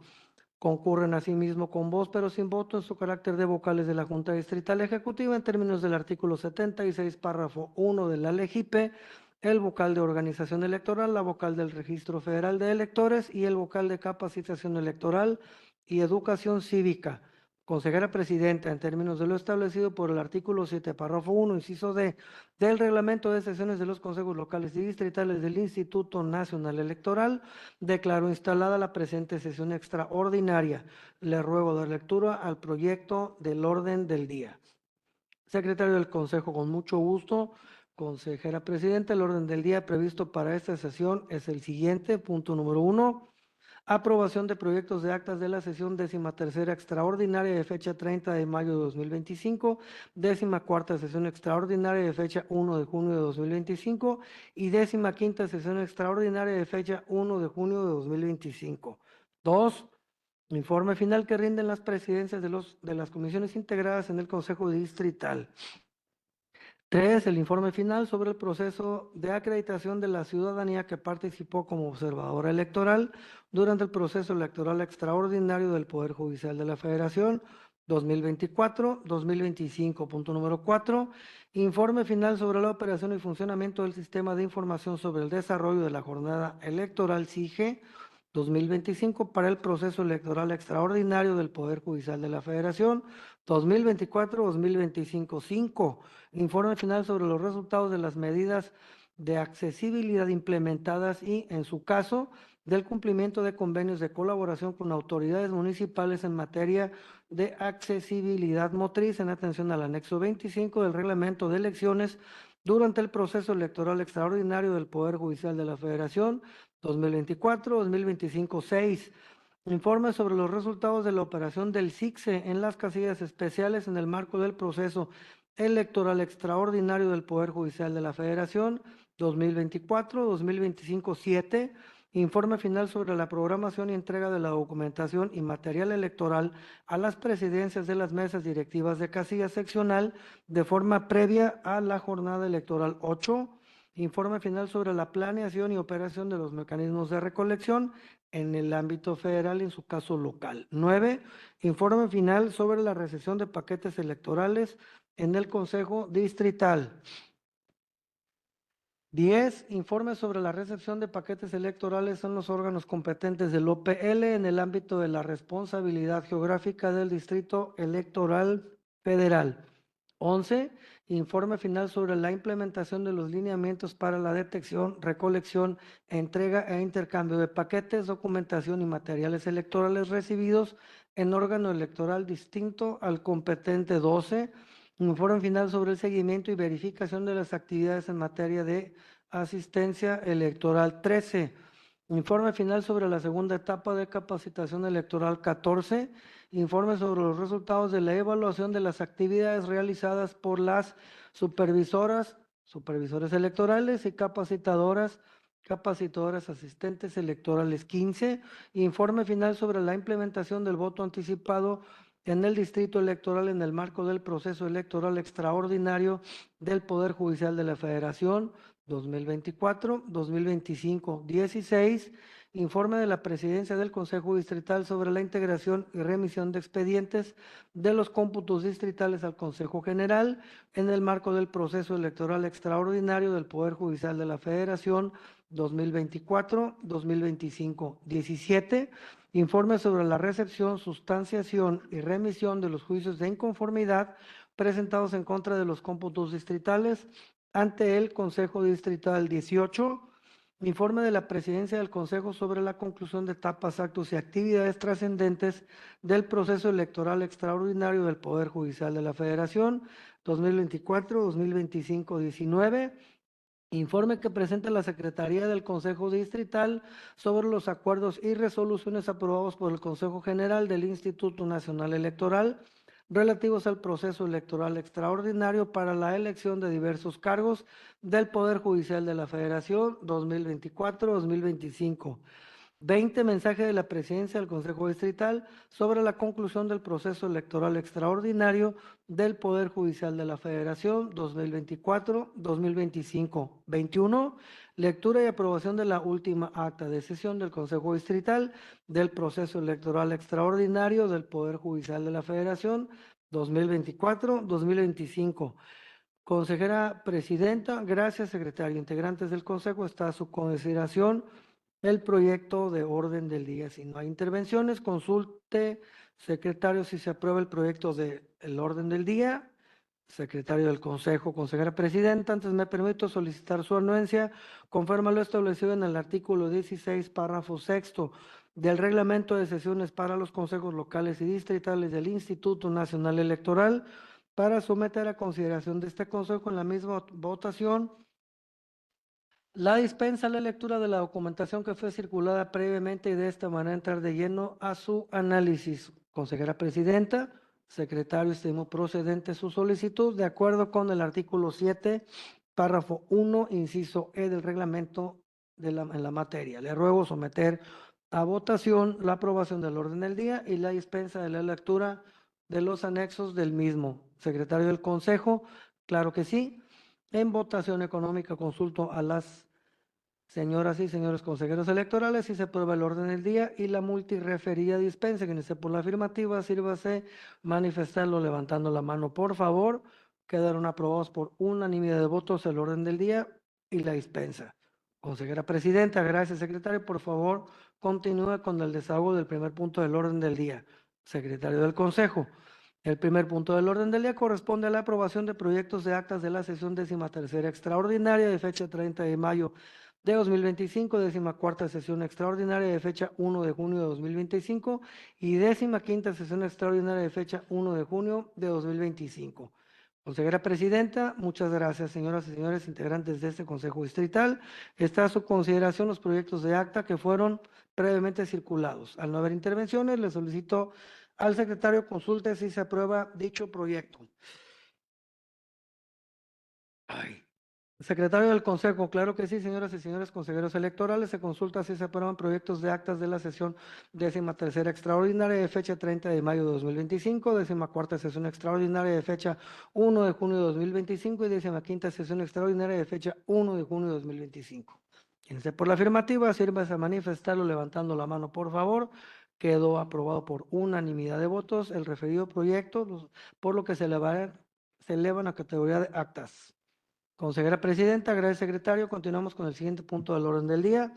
Concurren asimismo con voz, pero sin voto, en su carácter de vocales de la Junta Distrital Ejecutiva, en términos del artículo 76, párrafo 1 de la LEGIPE, el vocal de Organización Electoral, la vocal del Registro Federal de Electores y el vocal de Capacitación Electoral y Educación Cívica. Consejera presidenta, en términos de lo establecido por el artículo 7, párrafo 1, inciso D, del Reglamento de Sesiones de los Consejos Locales y Distritales del Instituto Nacional Electoral, declaro instalada la presente sesión extraordinaria. Le ruego dar lectura al proyecto del orden del día. Secretario del Consejo, con mucho gusto. Consejera presidenta, el orden del día previsto para esta sesión es el siguiente. Punto número 1. Aprobación de proyectos de actas de la sesión 13ª extraordinaria de fecha 30 de mayo de 2025, 14ª sesión extraordinaria de fecha 1 de junio de 2025 y 15ª sesión extraordinaria de fecha 1 de junio de 2025. 2. Informe final que rinden las presidencias de las comisiones integradas en el Consejo Distrital. 3. El informe final sobre el proceso de acreditación de la ciudadanía que participó como observadora electoral durante el proceso electoral extraordinario del Poder Judicial de la Federación 2024-2025. Punto número 4. Informe final sobre la operación y funcionamiento del Sistema de Información sobre el Desarrollo de la Jornada Electoral SIGE 2025 para el proceso electoral extraordinario del Poder Judicial de la Federación 2024-2025. 5. Informe final sobre los resultados de las medidas de accesibilidad implementadas y, en su caso, del cumplimiento de convenios de colaboración con autoridades municipales en materia de accesibilidad motriz en atención al anexo 25 del Reglamento de Elecciones durante el proceso electoral extraordinario del Poder Judicial de la Federación 2024-2025. 6. Informe sobre los resultados de la operación del SICSE en las casillas especiales en el marco del proceso electoral extraordinario del Poder Judicial de la Federación 2024-2025. 7. Informe final sobre la programación y entrega de la documentación y material electoral a las presidencias de las mesas directivas de casilla seccional de forma previa a la jornada electoral. 8. Informe final sobre la planeación y operación de los mecanismos de recolección en el ámbito federal y en su caso local. 9. Informe final sobre la recepción de paquetes electorales en el Consejo Distrital. 10. Informe sobre la recepción de paquetes electorales en los órganos competentes del OPL en el ámbito de la responsabilidad geográfica del Distrito Electoral Federal. 11. Informe final sobre la implementación de los lineamientos para la detección, recolección, entrega e intercambio de paquetes, documentación y materiales electorales recibidos en órgano electoral distinto al competente. 12. Informe final sobre el seguimiento y verificación de las actividades en materia de asistencia electoral. 13. Informe final sobre la segunda etapa de capacitación electoral. 14. Informe sobre los resultados de la evaluación de las actividades realizadas por las supervisores electorales y capacitadoras asistentes electorales. 15. Informe final sobre la implementación del voto anticipado en el distrito electoral en el marco del proceso electoral extraordinario del Poder Judicial de la Federación 2024-2025. 16. Informe de la Presidencia del Consejo Distrital sobre la integración y remisión de expedientes de los cómputos distritales al Consejo General en el marco del proceso electoral extraordinario del Poder Judicial de la Federación 2024-2025. 17. Informe sobre la recepción, sustanciación y remisión de los juicios de inconformidad presentados en contra de los cómputos distritales ante el Consejo Distrital. 18. Informe de la Presidencia del Consejo sobre la conclusión de etapas, actos y actividades trascendentes del proceso electoral extraordinario del Poder Judicial de la Federación 2024-2025. 19. Informe que presenta la Secretaría del Consejo Distrital sobre los acuerdos y resoluciones aprobados por el Consejo General del Instituto Nacional Electoral relativos al proceso electoral extraordinario para la elección de diversos cargos del Poder Judicial de la Federación 2024-2025. 20. Mensaje de la Presidencia del Consejo Distrital sobre la conclusión del proceso electoral extraordinario del Poder Judicial de la Federación 2024-2025. 21. Lectura y aprobación de la última acta de sesión del Consejo Distrital del proceso electoral extraordinario del Poder Judicial de la Federación 2024-2025. Consejera Presidenta, gracias, secretario. Integrantes del Consejo, está a su consideración el proyecto de orden del día. Si no hay intervenciones, consulte, secretario, si se aprueba el proyecto del orden del día. Secretario del Consejo, consejera presidenta, antes me permito solicitar su anuencia conforme a lo establecido en el artículo 16, párrafo sexto del reglamento de sesiones para los consejos locales y distritales del Instituto Nacional Electoral para someter a consideración de este consejo en la misma votación La dispensa la lectura de la documentación que fue circulada previamente y de esta manera entrar de lleno a su análisis. Consejera Presidenta, secretario, estimo procedente su solicitud de acuerdo con el artículo 7, párrafo 1, inciso E del reglamento en la materia. Le ruego someter a votación la aprobación del orden del día y la dispensa de la lectura de los anexos del mismo. Secretario del Consejo, claro que sí. En votación económica consulto a las señoras y señores consejeros electorales si se aprueba el orden del día y la multireferida dispensa. Quien esté por la afirmativa, sírvase manifestarlo levantando la mano, por favor. Quedaron aprobados por unanimidad de votos el orden del día y la dispensa. Consejera Presidenta, gracias, secretario. Por favor, continúe con el desahogo del primer punto del orden del día. Secretario del Consejo. El primer punto del orden del día corresponde a la aprobación de proyectos de actas de la sesión 13ª extraordinaria de fecha 30 de mayo de 2025, 14ª sesión extraordinaria de fecha 1 de junio de 2025 y 15ª sesión extraordinaria de fecha 1 de junio de 2025. Consejera Presidenta, muchas gracias, señoras y señores integrantes de este Consejo Distrital. Está a su consideración los proyectos de acta que fueron previamente circulados. Al no haber intervenciones, le solicito al secretario consulte si se aprueba dicho proyecto. Secretario del Consejo, claro que sí, señoras y señores consejeros electorales, se consulta si se aprueban proyectos de actas de la sesión 13ª extraordinaria de fecha 30 de mayo de 2025, 14ª sesión extraordinaria de fecha 1 de junio de 2025 y 15ª sesión extraordinaria de fecha 1 de junio de 2025. Quien esté por la afirmativa, sírvase a manifestarlo levantando la mano, por favor. Quedó aprobado por unanimidad de votos el referido proyecto, por lo que se elevan a categoría de actas. Consejera Presidenta, gracias secretario. Continuamos con el siguiente punto del orden del día.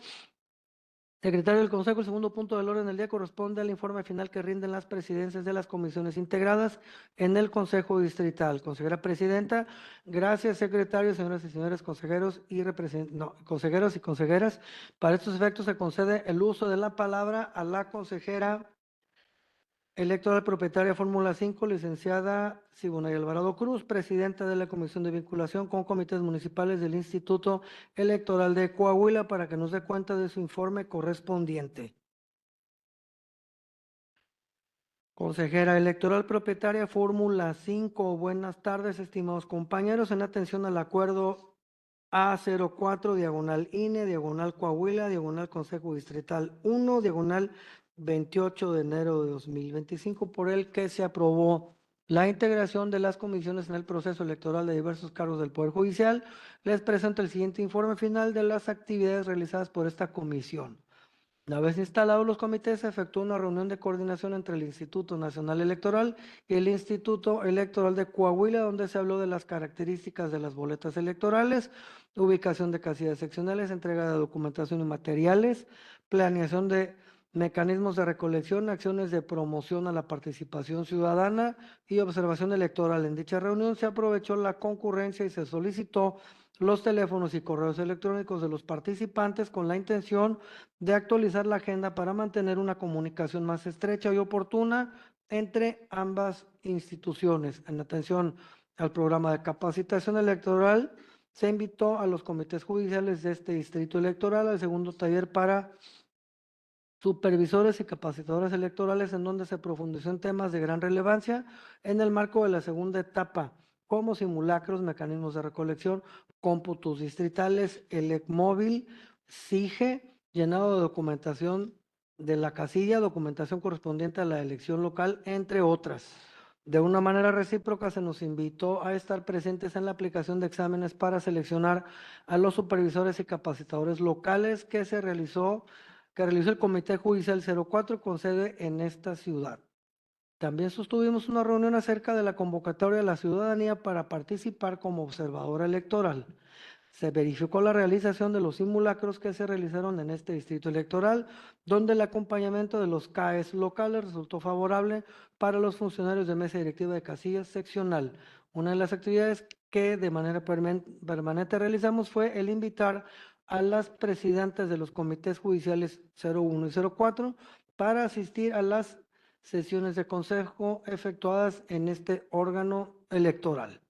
Secretario del Consejo, el segundo punto del orden del día corresponde al informe final que rinden las presidencias de las comisiones integradas en el Consejo Distrital. Consejera Presidenta, gracias secretario, señoras y señores consejeros y consejeros y consejeras. Para estos efectos se concede el uso de la palabra a la consejera electoral propietaria Fórmula 5, licenciada Siboney Alvarado Cruz, presidenta de la Comisión de Vinculación con Comités Municipales del Instituto Electoral de Coahuila, para que nos dé cuenta de su informe correspondiente. Consejera electoral propietaria Fórmula 5, buenas tardes, estimados compañeros. En atención al acuerdo A04, diagonal INE, diagonal Coahuila, diagonal Consejo Distrital 1, diagonal 28 de enero de 2025, por el que se aprobó la integración de las comisiones en el proceso electoral de diversos cargos del Poder Judicial. Les presento el siguiente informe final de las actividades realizadas por esta comisión. Una vez instalados los comités, se efectuó una reunión de coordinación entre el Instituto Nacional Electoral y el Instituto Electoral de Coahuila, donde se habló de las características de las boletas electorales, ubicación de casillas seccionales, entrega de documentación y materiales, planeación de mecanismos de recolección, acciones de promoción a la participación ciudadana y observación electoral. En dicha reunión se aprovechó la concurrencia y se solicitó los teléfonos y correos electrónicos de los participantes con la intención de actualizar la agenda para mantener una comunicación más estrecha y oportuna entre ambas instituciones. En atención al programa de capacitación electoral, se invitó a los comités judiciales de este distrito electoral al segundo taller para supervisores y capacitadores electorales, en donde se profundizó en temas de gran relevancia en el marco de la segunda etapa, como simulacros, mecanismos de recolección, cómputos distritales, ElecMóvil, SIGE, llenado de documentación de la casilla, documentación correspondiente a la elección local, entre otras. De una manera recíproca se nos invitó a estar presentes en la aplicación de exámenes para seleccionar a los supervisores y capacitadores locales que realizó el Comité Judicial 04 con sede en esta ciudad. También sostuvimos una reunión acerca de la convocatoria de la ciudadanía para participar como observadora electoral. Se verificó la realización de los simulacros que se realizaron en este distrito electoral, donde el acompañamiento de los CAEs locales resultó favorable para los funcionarios de mesa directiva de casillas seccional. Una de las actividades que de manera permanente realizamos fue el invitar a las presidentes de los comités judiciales 01 y 04 para asistir a las sesiones de consejo efectuadas en este órgano electoral.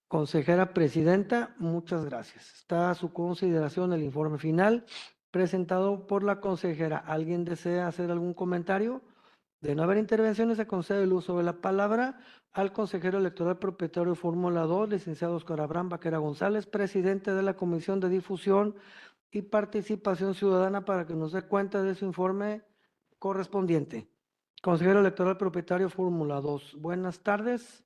Consejera Presidenta, muchas gracias. Está a su consideración el informe final presentado por la consejera. ¿Alguien desea hacer algún comentario? De no haber intervenciones, se concede el uso de la palabra al consejero electoral propietario de Fórmula 2, licenciado Oscar Abraham Vaquera González, presidente de la Comisión de Difusión y Participación Ciudadana, para que nos dé cuenta de su informe correspondiente. Consejero electoral propietario Fórmula 2, buenas tardes.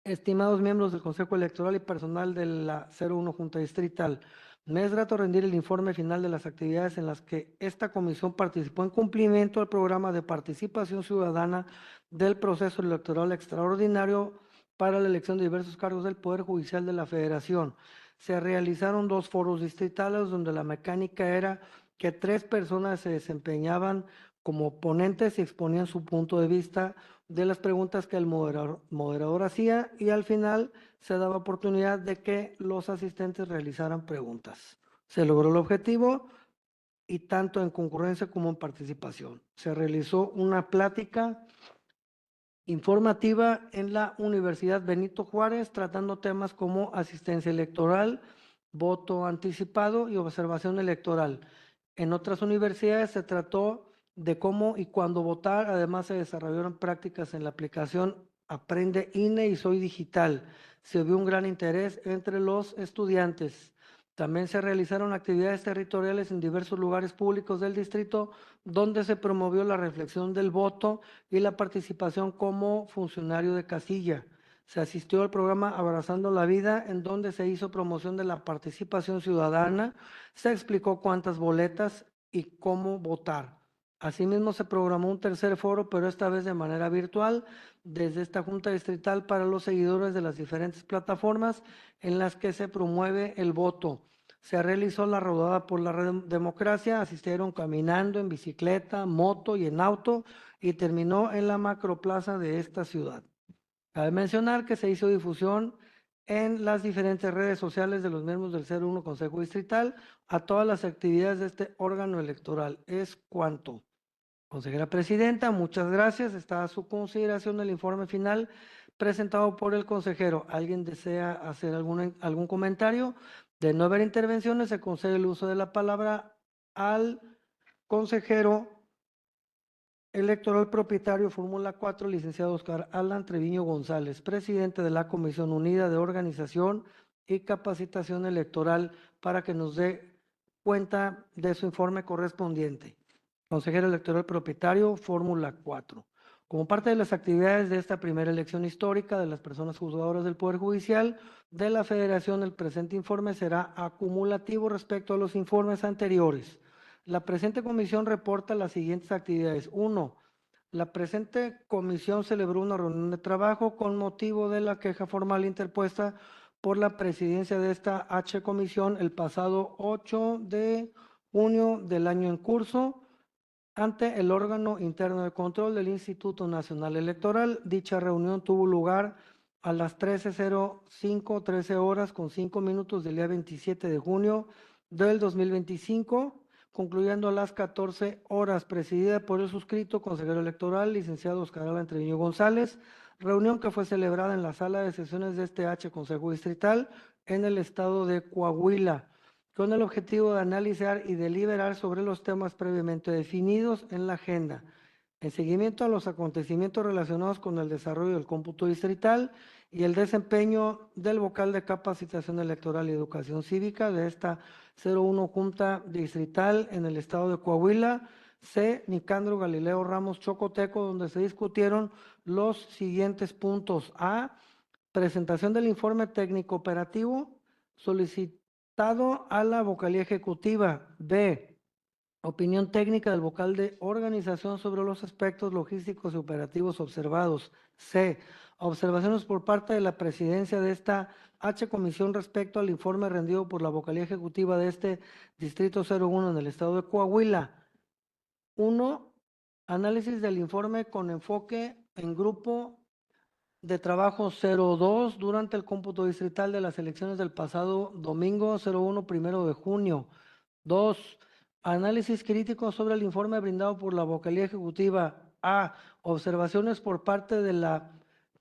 Estimados miembros del Consejo Electoral y personal de la 01 Junta Distrital, me es grato rendir el informe final de las actividades en las que esta comisión participó en cumplimiento al programa de participación ciudadana del proceso electoral extraordinario para la elección de diversos cargos del Poder Judicial de la Federación. Se realizaron 2 foros distritales donde la mecánica era que 3 personas se desempeñaban como ponentes y exponían su punto de vista de las preguntas que el moderador hacía, y al final se daba oportunidad de que los asistentes realizaran preguntas. Se logró el objetivo y tanto en concurrencia como en participación. Se realizó una plática informativa en la Universidad Benito Juárez tratando temas como asistencia electoral, voto anticipado y observación electoral. En otras universidades se trató de cómo y cuándo votar. Además, se desarrollaron prácticas en la aplicación Aprende INE y Soy Digital. Se vio un gran interés entre los estudiantes. También se realizaron actividades territoriales en diversos lugares públicos del distrito, donde se promovió la reflexión del voto y la participación como funcionario de casilla. Se asistió al programa Abrazando la Vida, en donde se hizo promoción de la participación ciudadana, se explicó cuántas boletas y cómo votar. Asimismo, se programó un tercer foro, pero esta vez de manera virtual, desde esta Junta Distrital para los seguidores de las diferentes plataformas en las que se promueve el voto. Se realizó la rodada por la Red Democracia, asistieron caminando, en bicicleta, moto y en auto, y terminó en la macroplaza de esta ciudad. Cabe mencionar que se hizo difusión en las diferentes redes sociales de los miembros del 01 Consejo Distrital a todas las actividades de este órgano electoral. Es cuanto. Consejera Presidenta, muchas gracias. Está a su consideración el informe final presentado por el consejero. ¿Alguien desea hacer algún comentario? De no haber intervenciones, se concede el uso de la palabra al consejero electoral propietario Fórmula 4, licenciado Oscar Alan Treviño González, presidente de la Comisión Unida de Organización y Capacitación Electoral, para que nos dé cuenta de su informe correspondiente. Consejero electoral propietario Fórmula 4. Como parte de las actividades de esta primera elección histórica de las personas juzgadoras del Poder Judicial de la Federación, el presente informe será acumulativo respecto a los informes anteriores. La presente comisión reporta las siguientes actividades. 1. La presente comisión celebró una reunión de trabajo con motivo de la queja formal interpuesta por la presidencia de esta comisión el pasado 8 de junio del año en curso ante el órgano interno de control del Instituto Nacional Electoral. Dicha reunión tuvo lugar a las 13:05, 13 horas con 5 minutos del día 27 de junio del 2025, concluyendo a las 14 horas, presidida por el suscrito consejero electoral, licenciado Oscar Alan Treviño González, reunión que fue celebrada en la sala de sesiones de este Consejo Distrital en el estado de Coahuila, con el objetivo de analizar y deliberar sobre los temas previamente definidos en la agenda, en seguimiento a los acontecimientos relacionados con el desarrollo del cómputo distrital y el desempeño del vocal de capacitación electoral y educación cívica de esta 01 Junta Distrital en el estado de Coahuila, C. Nicandro Galileo Ramos Chocoteco, donde se discutieron los siguientes puntos. A. Presentación del informe técnico operativo solicitado a la vocalía ejecutiva. B. Opinión técnica del vocal de organización sobre los aspectos logísticos y operativos observados. C. Observaciones por parte de la presidencia de esta comisión respecto al informe rendido por la vocalía ejecutiva de este Distrito 01 en el estado de Coahuila. 1. Análisis del informe con enfoque en grupo de trabajo 02 durante el cómputo distrital de las elecciones del pasado domingo 01, 1 de junio. 2. Análisis crítico sobre el informe brindado por la vocalía ejecutiva. A. Observaciones por parte de la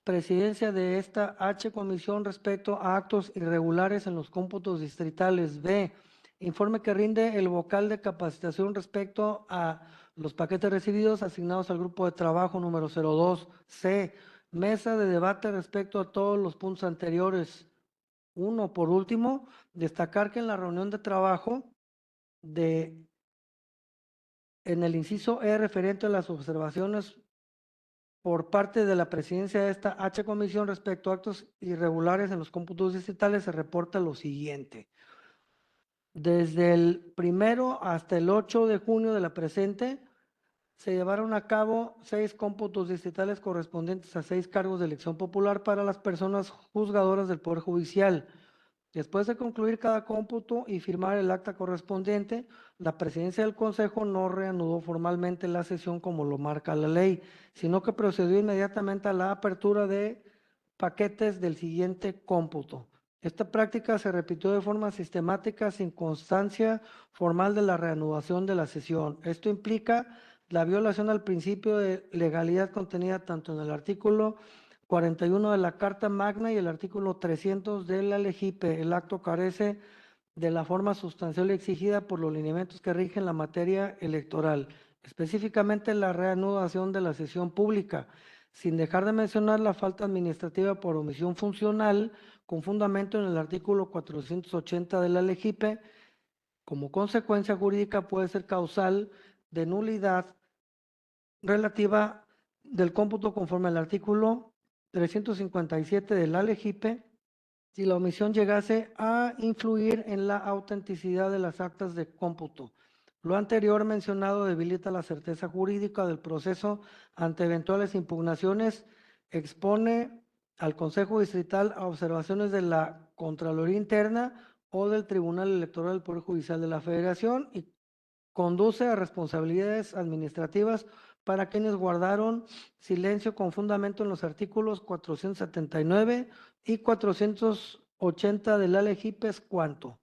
presidencia de esta H comisión respecto a actos irregulares en los cómputos distritales. B, informe que rinde el vocal de capacitación respecto a los paquetes recibidos asignados al grupo de trabajo número 02. C, mesa de debate respecto a todos los puntos anteriores. Uno, por último, destacar que en la reunión de trabajo en el inciso E referente a las observaciones por parte de la presidencia de esta H comisión respecto a actos irregulares en los cómputos distritales se reporta lo siguiente. Desde el 1 hasta el 8 de junio de la presente, se llevaron a cabo 6 cómputos distritales correspondientes a 6 cargos de elección popular para las personas juzgadoras del Poder Judicial. Después de concluir cada cómputo y firmar el acta correspondiente, la presidencia del Consejo no reanudó formalmente la sesión como lo marca la ley, sino que procedió inmediatamente a la apertura de paquetes del siguiente cómputo. Esta práctica se repitió de forma sistemática sin constancia formal de la reanudación de la sesión. Esto implica la violación al principio de legalidad contenida tanto en el artículo 41 de la Carta Magna y el artículo 300 de la LEGIPE. El acto carece de la forma sustancial exigida por los lineamientos que rigen la materia electoral, específicamente la reanudación de la sesión pública, sin dejar de mencionar la falta administrativa por omisión funcional con fundamento en el artículo 480 de la LEGIPE. Como consecuencia jurídica puede ser causal de nulidad relativa del cómputo conforme al artículo 357 de la LEGIPE si la omisión llegase a influir en la autenticidad de las actas de cómputo. Lo anterior mencionado debilita la certeza jurídica del proceso ante eventuales impugnaciones, expone al Consejo Distrital a observaciones de la Contraloría Interna o del Tribunal Electoral del Poder Judicial de la Federación y conduce a responsabilidades administrativas para quienes guardaron silencio con fundamento en los artículos 479 y 480 de la LEGIPE. ¿Cuánto?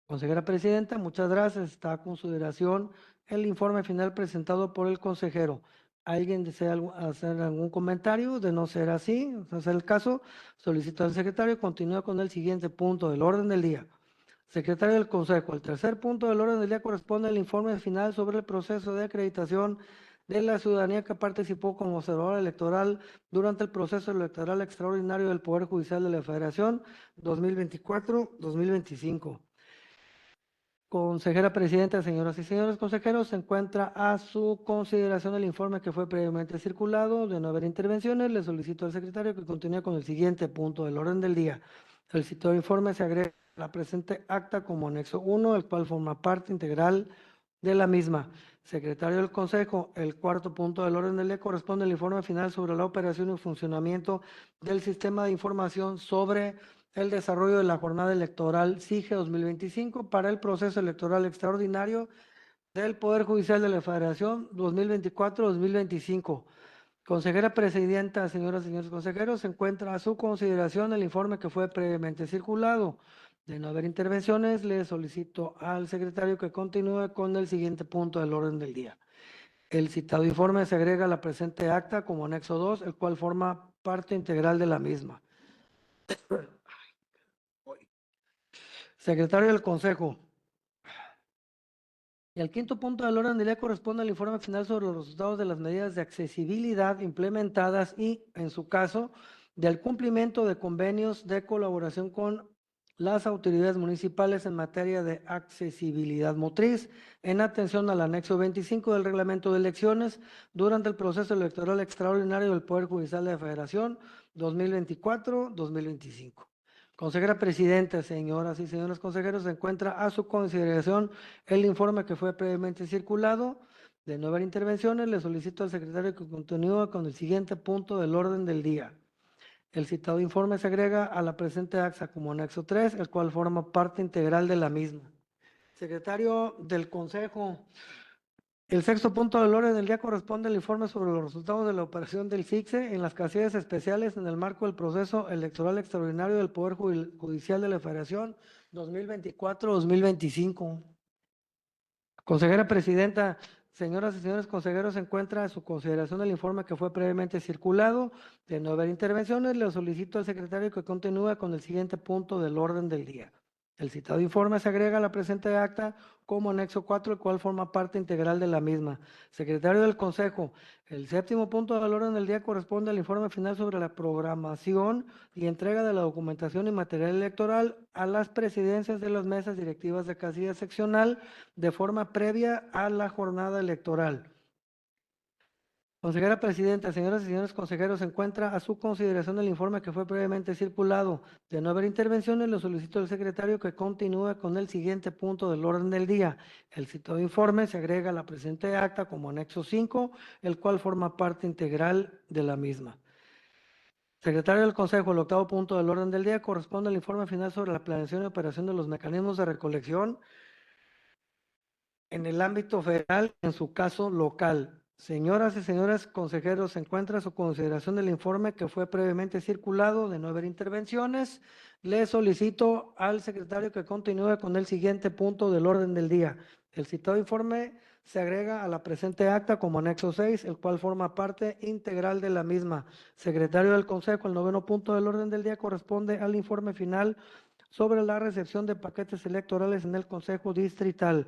Consejera Presidenta, muchas gracias. Está a consideración el informe final presentado por el consejero. ¿Alguien desea hacer algún comentario? De no ser así, no es el caso, solicito al secretario continúe con el siguiente punto del orden del día. Secretario del Consejo, el tercer punto del orden del día corresponde al informe final sobre el proceso de acreditación de la ciudadanía que participó como observador electoral durante el proceso electoral extraordinario del Poder Judicial de la Federación 2024-2025. Consejera Presidenta, señoras y señores consejeros, se encuentra a su consideración el informe que fue previamente circulado. De no haber intervenciones, le solicito al secretario que continúe con el siguiente punto del orden del día. El citado informe se agrega a la presente acta como anexo 1, el cual forma parte integral de la misma. Secretario del Consejo, el cuarto punto del orden del día corresponde al informe final sobre la operación y funcionamiento del sistema de información sobre el desarrollo de la jornada electoral SIGE 2025 para el proceso electoral extraordinario del Poder Judicial de la Federación 2024-2025. Consejera Presidenta, señoras y señores consejeros, se encuentra a su consideración el informe que fue previamente circulado. De no haber intervenciones, le solicito al secretario que continúe con el siguiente punto del orden del día. El citado informe se agrega a la presente acta como anexo 2, el cual forma parte integral de la misma. Secretario del Consejo. El quinto punto del orden del día corresponde al informe final sobre los resultados de las medidas de accesibilidad implementadas y, en su caso, del cumplimiento de convenios de colaboración con las autoridades municipales en materia de accesibilidad motriz, en atención al anexo 25 del reglamento de elecciones durante el proceso electoral extraordinario del Poder Judicial de la Federación 2024-2025. Consejera Presidenta, señoras y señores consejeros, se encuentra a su consideración el informe que fue previamente circulado. De no haber intervenciones, le solicito al secretario que continúe con el siguiente punto del orden del día. El citado informe se agrega a la presente acta como anexo 3, el cual forma parte integral de la misma. Secretario del Consejo, el sexto punto del orden del día corresponde al informe sobre los resultados de la operación del SIGSE en las casillas especiales en el marco del proceso electoral extraordinario del Poder Judicial de la Federación 2024-2025. Consejera Presidenta, Señoras y señores consejeros, se encuentra a su consideración el informe que fue previamente circulado. De no haber intervenciones, le solicito al secretario que continúe con el siguiente punto del orden del día. El citado informe se agrega a la presente acta como anexo 4, el cual forma parte integral de la misma. Secretario del Consejo, el séptimo punto del orden del día corresponde al informe final sobre la programación y entrega de la documentación y material electoral a las presidencias de las mesas directivas de casilla seccional de forma previa a la jornada electoral. Consejera Presidenta, señoras y señores consejeros, se encuentra a su consideración el informe que fue previamente circulado. De no haber intervenciones, le solicito al secretario que continúe con el siguiente punto del orden del día. El citado informe se agrega a la presente acta como anexo 5, el cual forma parte integral de la misma. Secretario del Consejo, el octavo punto del orden del día corresponde al informe final sobre la planeación y operación de los mecanismos de recolección en el ámbito federal, en su caso local. Señoras y señores consejeros, se encuentra a su consideración el informe que fue previamente circulado. De no haber intervenciones, le solicito al secretario que continúe con el siguiente punto del orden del día. El citado informe se agrega a la presente acta como anexo 6, el cual forma parte integral de la misma. Secretario del Consejo, el noveno punto del orden del día corresponde al informe final sobre la recepción de paquetes electorales en el Consejo Distrital.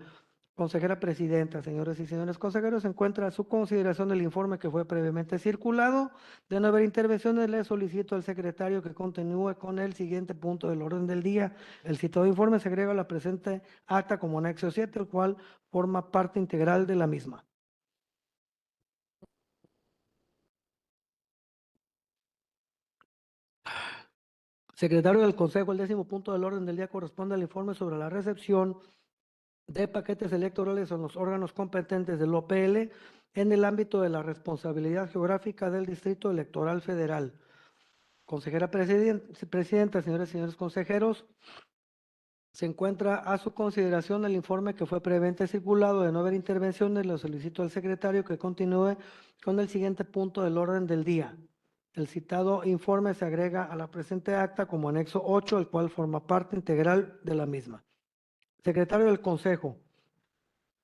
Consejera Presidenta, señores y señores consejeros, se encuentra a su consideración el informe que fue previamente circulado. De no haber intervenciones, le solicito al secretario que continúe con el siguiente punto del orden del día. El citado informe se agrega a la presente acta como anexo 7, el cual forma parte integral de la misma. Secretario del Consejo, el décimo punto del orden del día corresponde al informe sobre la recepción de paquetes electorales en los órganos competentes del OPL en el ámbito de la responsabilidad geográfica del Distrito Electoral Federal. Consejera Presidenta, señores y señores consejeros, se encuentra a su consideración el informe que fue previamente circulado. De no haber intervenciones, le solicito al secretario que continúe con el siguiente punto del orden del día. El citado informe se agrega a la presente acta como anexo 8, el cual forma parte integral de la misma. Secretario del Consejo,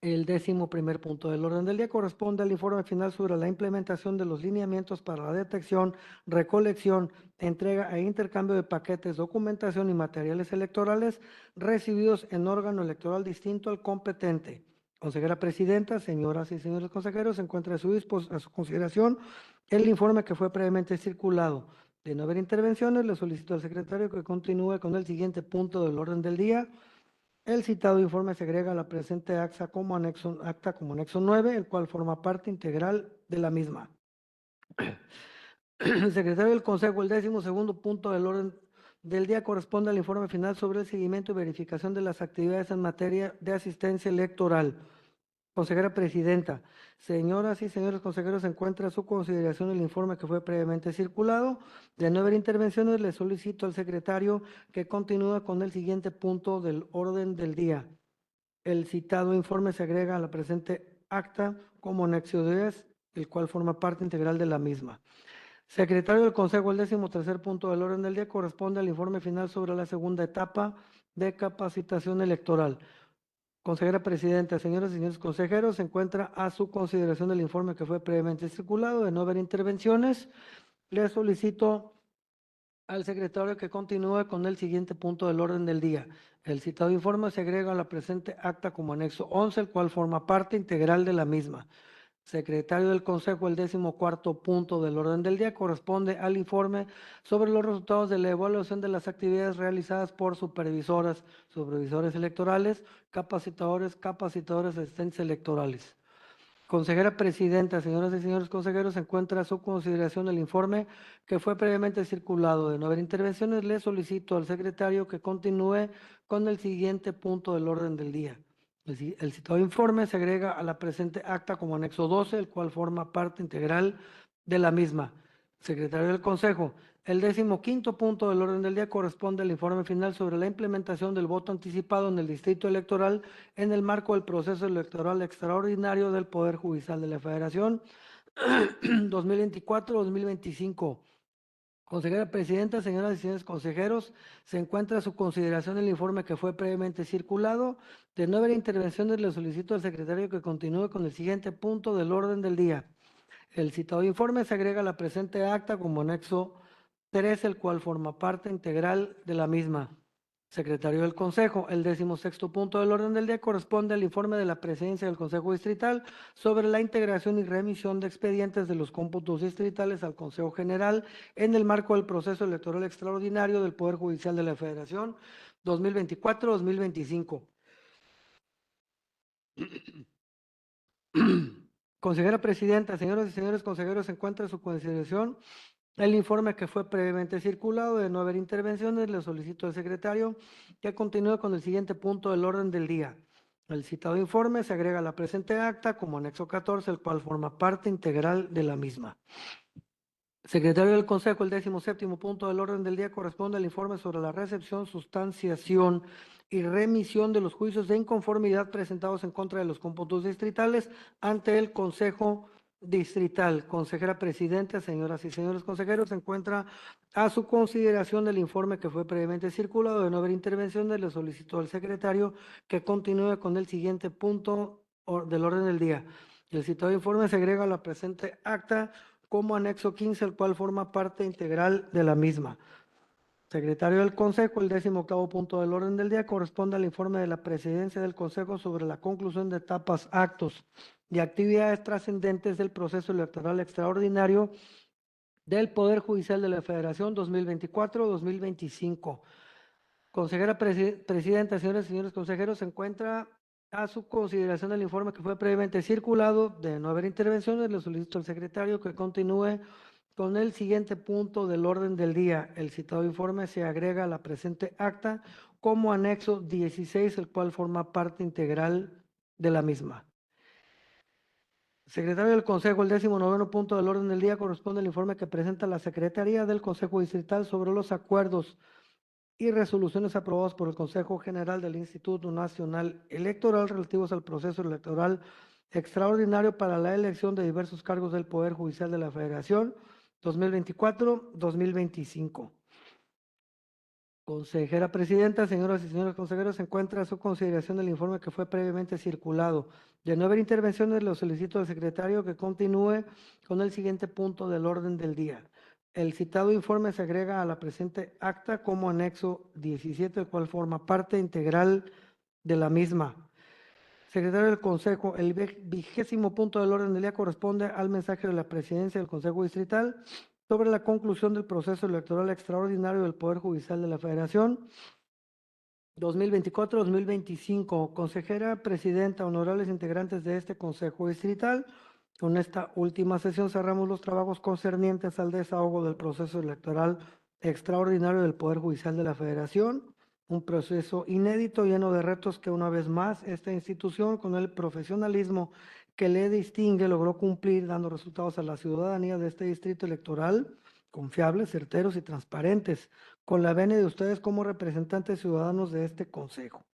el décimo primer punto del orden del día corresponde al informe final sobre la implementación de los lineamientos para la detección, recolección, entrega e intercambio de paquetes, documentación y materiales electorales recibidos en órgano electoral distinto al competente. Consejera Presidenta, señoras y señores consejeros, se encuentra a su consideración el informe que fue previamente circulado. De no haber intervenciones, le solicito al secretario que continúe con el siguiente punto del orden del día. El citado informe se agrega a la presente acta como anexo 9, el cual forma parte integral de la misma. El secretario del Consejo, el décimo segundo punto del orden del día corresponde al informe final sobre el seguimiento y verificación de las actividades en materia de asistencia electoral. Consejera Presidenta, señoras y señores consejeros, se encuentra a su consideración el informe que fue previamente circulado. De no haber intervenciones, le solicito al secretario que continúe con el siguiente punto del orden del día. El citado informe se agrega a la presente acta como anexo 10, el cual forma parte integral de la misma. Secretario del Consejo, el décimo tercer punto del orden del día corresponde al informe final sobre la segunda etapa de capacitación electoral. Consejera Presidenta, señoras y señores consejeros, se encuentra a su consideración el informe que fue previamente circulado. De no haber intervenciones, le solicito al secretario que continúe con el siguiente punto del orden del día. El citado informe se agrega a la presente acta como anexo 11, el cual forma parte integral de la misma. Secretario del Consejo, el décimo cuarto punto del orden del día corresponde al informe sobre los resultados de la evaluación de las actividades realizadas por supervisores electorales, capacitadores, asistentes electorales. Consejera Presidenta, señoras y señores consejeros, se encuentra a su consideración el informe que fue previamente circulado. De no haber intervenciones, le solicito al secretario que continúe con el siguiente punto del orden del día. El citado informe se agrega a la presente acta como anexo 12, el cual forma parte integral de la misma. Secretario del Consejo, el 15º punto del orden del día corresponde al informe final sobre la implementación del voto anticipado en el distrito electoral en el marco del proceso electoral extraordinario del Poder Judicial de la Federación 2024-2025. Consejera Presidenta, señoras y señores consejeros, se encuentra a su consideración el informe que fue previamente circulado. De no haber intervenciones, le solicito al secretario que continúe con el siguiente punto del orden del día. El citado informe se agrega a la presente acta como anexo 3, el cual forma parte integral de la misma. Secretario del Consejo, el 16º punto del orden del día corresponde al informe de la Presidencia del Consejo Distrital sobre la integración y remisión de expedientes de los cómputos distritales al Consejo General en el marco del proceso electoral extraordinario del Poder Judicial de la Federación 2024-2025. Consejera Presidenta, señoras y señores consejeros, se encuentra a su consideración el informe que fue previamente circulado. De no haber intervenciones, le solicito al secretario que continúe con el siguiente punto del orden del día. El citado informe se agrega a la presente acta como anexo 14, el cual forma parte integral de la misma. Secretario del Consejo, el 17º punto del orden del día corresponde al informe sobre la recepción, sustanciación y remisión de los juicios de inconformidad presentados en contra de los cómputos distritales ante el Consejo Distrital. Consejera Presidenta, señoras y señores consejeros, se encuentra a su consideración el informe que fue previamente circulado. De no haber intervenciones, le solicito al secretario que continúe con el siguiente punto del orden del día. El citado informe se agrega a la presente acta como anexo 15, el cual forma parte integral de la misma. Secretario del Consejo, el 18º punto del orden del día corresponde al informe de la Presidencia del Consejo sobre la conclusión de etapas, actos y actividades trascendentes del proceso electoral extraordinario del Poder Judicial de la Federación 2024-2025. Consejera Presidenta, señoras y señores consejeros, se encuentra a su consideración el informe que fue previamente circulado. De no haber intervenciones, le solicito al secretario que continúe con el siguiente punto del orden del día. El citado informe se agrega a la presente acta como anexo 16, el cual forma parte integral de la misma. Secretario del Consejo, el 19º punto del orden del día corresponde al informe que presenta la Secretaría del Consejo Distrital sobre los acuerdos y resoluciones aprobadas por el Consejo General del Instituto Nacional Electoral relativos al proceso electoral extraordinario para la elección de diversos cargos del Poder Judicial de la Federación 2024-2025. Consejera Presidenta, señoras y señores consejeros, se encuentra a su consideración el informe que fue previamente circulado. De no haber intervenciones, le solicito al secretario que continúe con el siguiente punto del orden del día. El citado informe se agrega a la presente acta como anexo 17, el cual forma parte integral de la misma. Secretario del Consejo, el 20º punto del orden del día corresponde al mensaje de la Presidencia del Consejo Distrital sobre la conclusión del proceso electoral extraordinario del Poder Judicial de la Federación 2024-2025. Consejera Presidenta, honorables integrantes de este Consejo Distrital, con esta última sesión cerramos los trabajos concernientes al desahogo del proceso electoral extraordinario del Poder Judicial de la Federación, un proceso inédito lleno de retos que una vez más esta institución, con el profesionalismo que le distingue, logró cumplir dando resultados a la ciudadanía de este distrito electoral confiables, certeros y transparentes, con la venia de ustedes como representantes ciudadanos de este Consejo.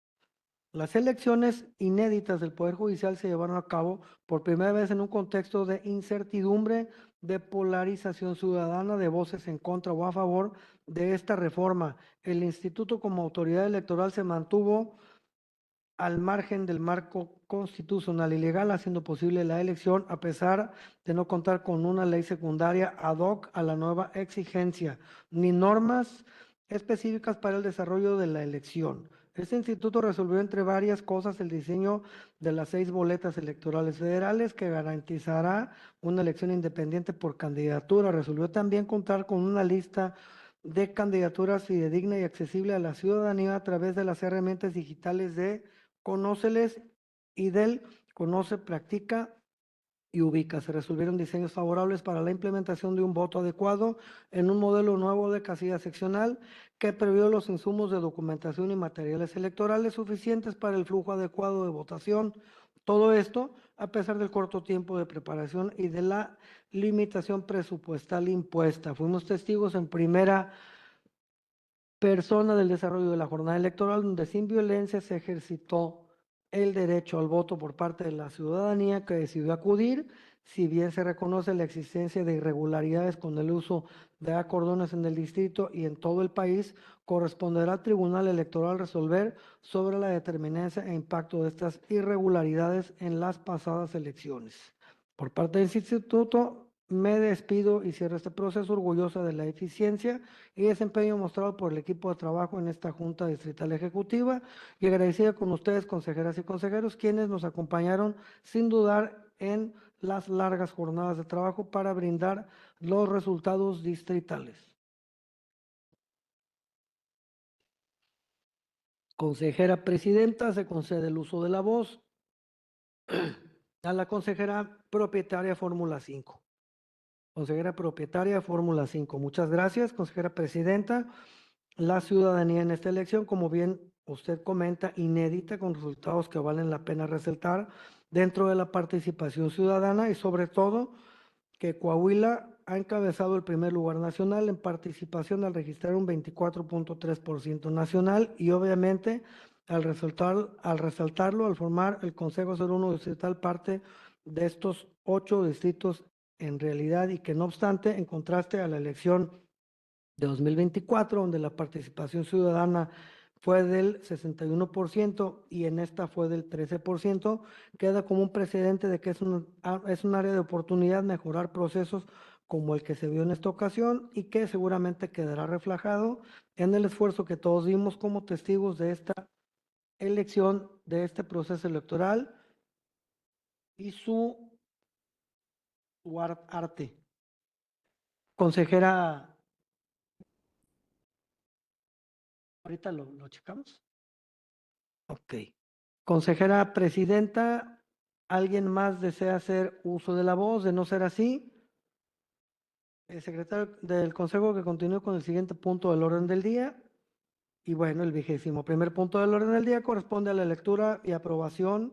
Las elecciones inéditas del Poder Judicial se llevaron a cabo por primera vez en un contexto de incertidumbre, de polarización ciudadana, de voces en contra o a favor de esta reforma. El Instituto como autoridad electoral se mantuvo al margen del marco constitucional y legal, haciendo posible la elección a pesar de no contar con una ley secundaria ad hoc a la nueva exigencia, ni normas específicas para el desarrollo de la elección. Este instituto resolvió, entre varias cosas, el diseño de las 6 boletas electorales federales que garantizará una elección independiente por candidatura. Resolvió también contar con una lista de candidaturas fidedigna y accesible a la ciudadanía a través de las herramientas digitales de Conóceles y del Conoce, Practica y Ubica. Se resolvieron diseños favorables para la implementación de un voto adecuado en un modelo nuevo de casilla seccional que previó los insumos de documentación y materiales electorales suficientes para el flujo adecuado de votación. Todo esto a pesar del corto tiempo de preparación y de la limitación presupuestal impuesta. Fuimos testigos en primera persona del desarrollo de la jornada electoral, donde sin violencia se ejercitó el derecho al voto por parte de la ciudadanía que decidió acudir si bien se reconoce la existencia de irregularidades con el uso de acordones en el distrito y en todo el país, corresponderá al Tribunal Electoral resolver sobre la determinancia e impacto de estas irregularidades en las pasadas elecciones. Por parte del instituto, me despido y cierro este proceso orgullosa de la eficiencia y desempeño mostrado por el equipo de trabajo en esta Junta Distrital Ejecutiva y agradecida con ustedes, consejeras y consejeros, quienes nos acompañaron sin dudar en las largas jornadas de trabajo para brindar los resultados distritales. Consejera presidenta, se concede el uso de la voz a la consejera propietaria Fórmula 5. Consejera propietaria Fórmula 5. Muchas gracias, consejera presidenta. La ciudadanía en esta elección, como bien usted comenta, inédita, con resultados que valen la pena resaltar dentro de la participación ciudadana y sobre todo que Coahuila ha encabezado el primer lugar nacional en participación al registrar un 24.3% nacional y obviamente al resaltarlo, al formar el Consejo 01 Distrital parte de estos 8 distritos en realidad y que no obstante, en contraste a la elección de 2024, donde la participación ciudadana fue del 61% y en esta fue del 13%, queda como un precedente de que es un área de oportunidad mejorar procesos como el que se vio en esta ocasión y que seguramente quedará reflejado en el esfuerzo que todos dimos como testigos de esta elección, de este proceso electoral y su arte. Consejera, ahorita lo checamos. Ok. Consejera presidenta, ¿alguien más desea hacer uso de la voz? De no ser así, el secretario del Consejo que continúe con el siguiente punto del orden del día. Y bueno, el 21º punto del orden del día corresponde a la lectura y aprobación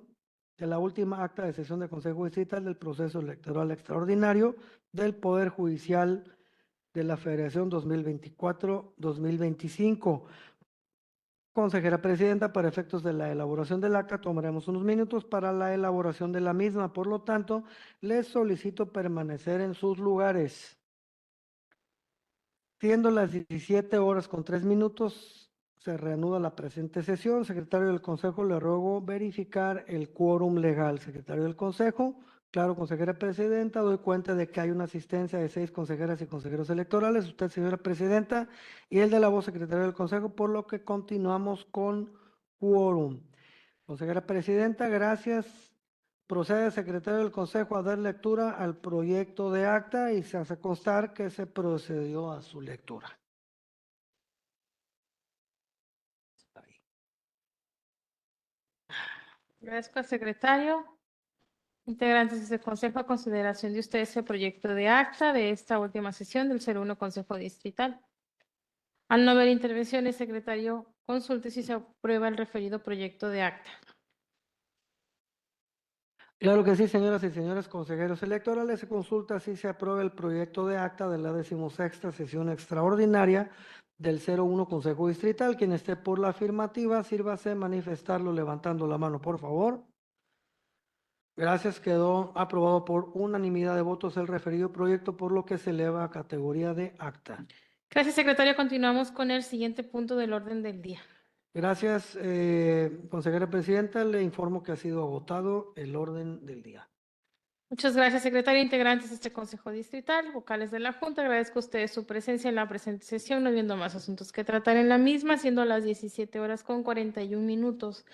de la última acta de sesión del Consejo Distrital del proceso electoral extraordinario del Poder Judicial de la Federación 2024-2025. Consejera presidenta, para efectos de la elaboración del acta tomaremos unos minutos para la elaboración de la misma. Por lo tanto, les solicito permanecer en sus lugares. Siendo las 17:03, se reanuda la presente sesión. Secretario del Consejo, le ruego verificar el quórum legal. Secretario del Consejo. Claro, consejera presidenta, doy cuenta de que hay una asistencia de 6 consejeras y consejeros electorales, usted, señora presidenta, y el de la voz, secretario del Consejo, por lo que continuamos con quórum. Consejera presidenta, gracias. Procede el secretario del Consejo a dar lectura al proyecto de acta y se hace constar que se procedió a su lectura. Agradezco al secretario. Integrantes del Consejo, a consideración de ustedes el proyecto de acta de esta última sesión del 01 Consejo Distrital. Al no haber intervenciones, secretario, consulte si se aprueba el referido proyecto de acta. Claro que sí, señoras y señores consejeros electorales, se consulta si se aprueba el proyecto de acta de la 16ª sesión extraordinaria del 01 Consejo Distrital. Quien esté por la afirmativa, sírvase manifestarlo levantando la mano, por favor. Gracias, quedó aprobado por unanimidad de votos el referido proyecto, por lo que se eleva a categoría de acta. Gracias, secretario. Continuamos con el siguiente punto del orden del día. Gracias, consejera presidenta. Le informo que ha sido agotado el orden del día. Muchas gracias, secretario. Integrantes de este Consejo Distrital, vocales de la Junta, agradezco a ustedes su presencia en la presente sesión, no habiendo más asuntos que tratar en la misma, siendo las 17:41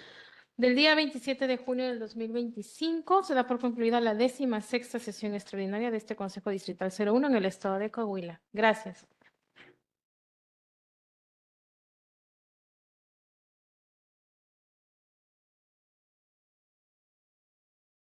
del día 27 de junio del 2025, se da por concluida la 16ª sesión extraordinaria de este Consejo Distrital 01 en el estado de Coahuila. Gracias.